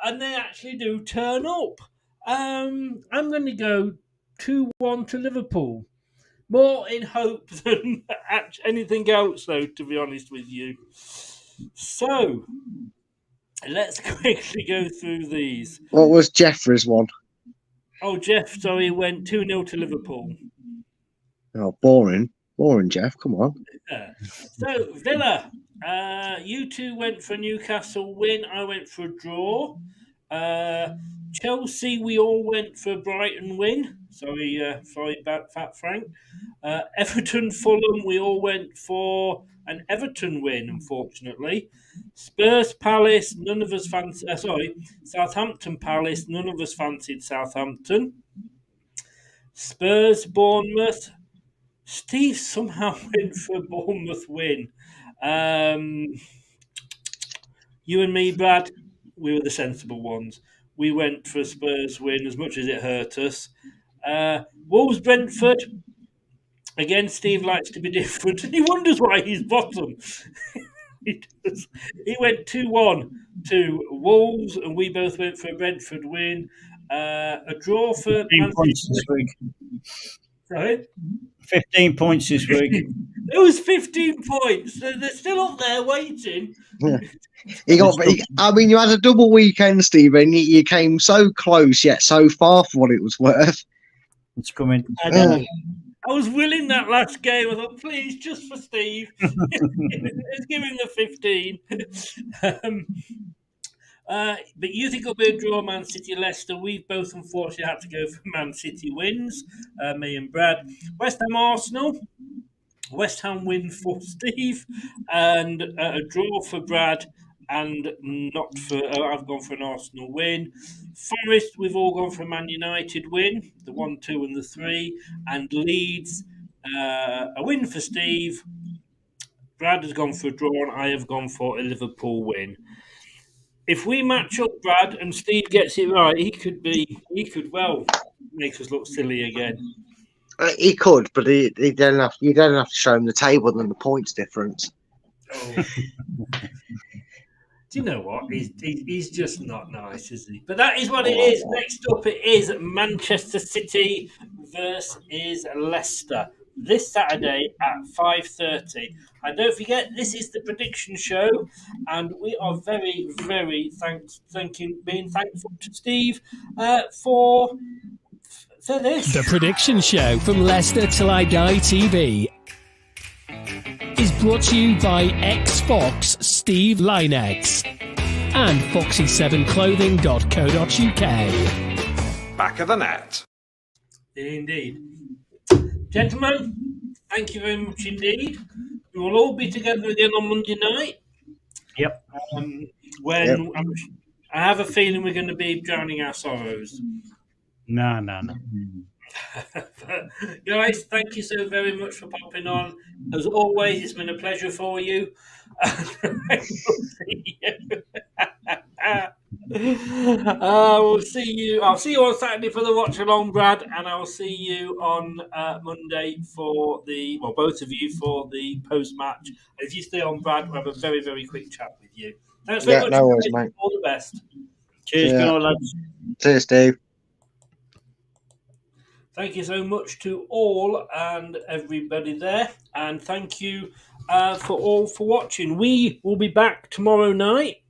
and they actually do turn up. I'm going to go 2-1 to Liverpool. More in hope than anything else, though, to be honest with you. So, let's quickly go through these. What was Jeffrey's one? Oh, Jeff, sorry, went 2-0 to Liverpool. Oh, boring. Boring, Jeff. Come on. Yeah. So, Villa, you two went for Newcastle win. I went for a draw. Chelsea, we all went for Brighton win. Sorry, Fat Frank. Everton, Fulham, we all went for an Everton win, unfortunately. Spurs, Palace, none of us fancied... Southampton, Palace, none of us fancied Southampton. Spurs, Bournemouth. Steve somehow went for a Bournemouth win. You and me, Brad, we were the sensible ones. We went for a Spurs win as much as it hurt us. Wolves, Brentford. Again, Steve likes to be different, and he wonders why he's bottom. He does. He went 2-1 to Wolves, and we both went for a Brentford win. A draw for 15 points this week. Sorry? 15 points this week. It was 15 points. They're still up there waiting. Yeah. You had a double weekend, Stephen. You came so close, yet so far for what it was worth. It's coming. I was willing that last game. I thought, please, just for Steve, let's give him the 15. But you think it'll be a draw, Man City, Leicester. We've both unfortunately had to go for Man City wins, me and Brad. West Ham, Arsenal. West Ham win for Steve, and a draw for Brad, and not for. I've gone for an Arsenal win. Forest, we've all gone for a Man United win, the 1-2 and the 3, and Leeds, a win for Steve. Brad has gone for a draw, and I have gone for a Liverpool win. If we match up, Brad, and Steve gets it right, he could make us look silly again. He could, but you don't have to show him the table and the points difference. Oh. Do you know what? He's just not nice, is he? But that is what it is. Next up, it is Manchester City versus Leicester this Saturday at 5:30. And don't forget, this is the prediction show, and we are very, very being thankful to Steve for this. The prediction show from Leicester Till I Die TV is brought to you by ex-Fox Steve Lynex and foxy7clothing.co.uk. Back of the net. Indeed. Gentlemen, thank you very much indeed. We will all be together again on Monday night. Yep. I have a feeling we're going to be drowning our sorrows. No. Guys, thank you so very much for popping on. As always, it's been a pleasure for you. We'll see you. We'll see you. I'll see you on Saturday for the watch along, Brad, and I'll see you on Monday for both of you for the post match. If you stay on, Brad, we'll have a very, very quick chat with you. Thanks very much. No worries, mate. All the best. Cheers, good night, lads. Cheers, Steve. Thank you so much to all and everybody there, and thank you for watching. We will be back tomorrow night.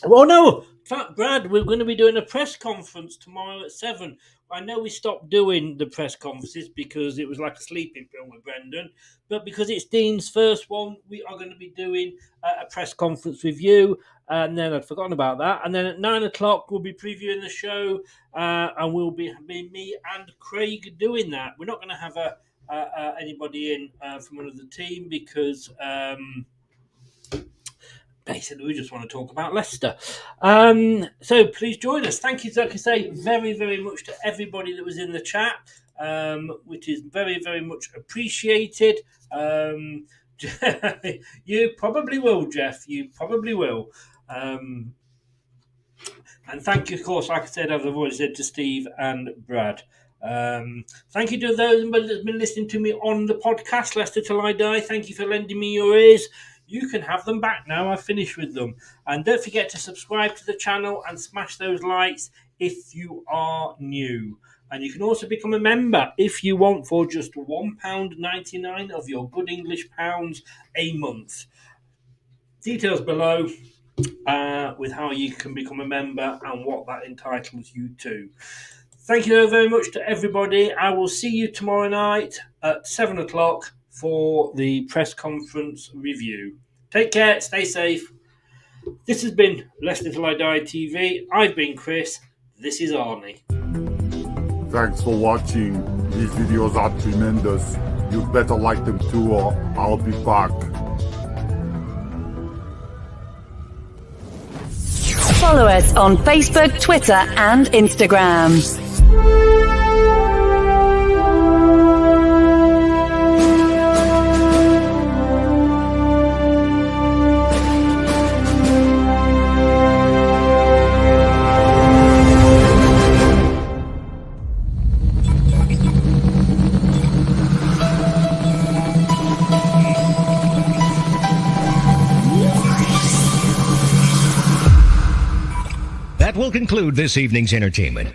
Oh no, in fact, Brad, we're going to be doing a press conference tomorrow at 7. I know we stopped doing the press conferences because it was like a sleeping pill with Brendan, but because it's Dean's first one, we are going to be doing a press conference with you. And then I'd forgotten about that. And then at 9 o'clock, we'll be previewing the show, and we'll be me and Craig doing that. We're not going to have anybody in from another team because basically we just want to talk about Leicester. So please join us. Thank you, like I say, very, very much to everybody that was in the chat, which is very, very much appreciated. You probably will, Jeff. You probably will. And thank you, of course, like I said, as I've already said, to Steve and Brad. Thank you to those that's been listening to me on the podcast, Leicester Till I Die. Thank you for lending me your ears. You can have them back now. I've finished with them. And don't forget to subscribe to the channel and smash those likes if you are new. And you can also become a member if you want for just £1.99 of your good English pounds a month. Details below with how you can become a member and what that entitles you to. Thank you very much to everybody. I will see you tomorrow night at 7 o'clock for the press conference review. Take care, stay safe. This has been Leicester Till I Die TV. I've been Chris. This is Arnie. Thanks for watching. These videos are tremendous. You better like them too, or I'll be back. Follow us on Facebook, Twitter, and Instagram. That will conclude this evening's entertainment.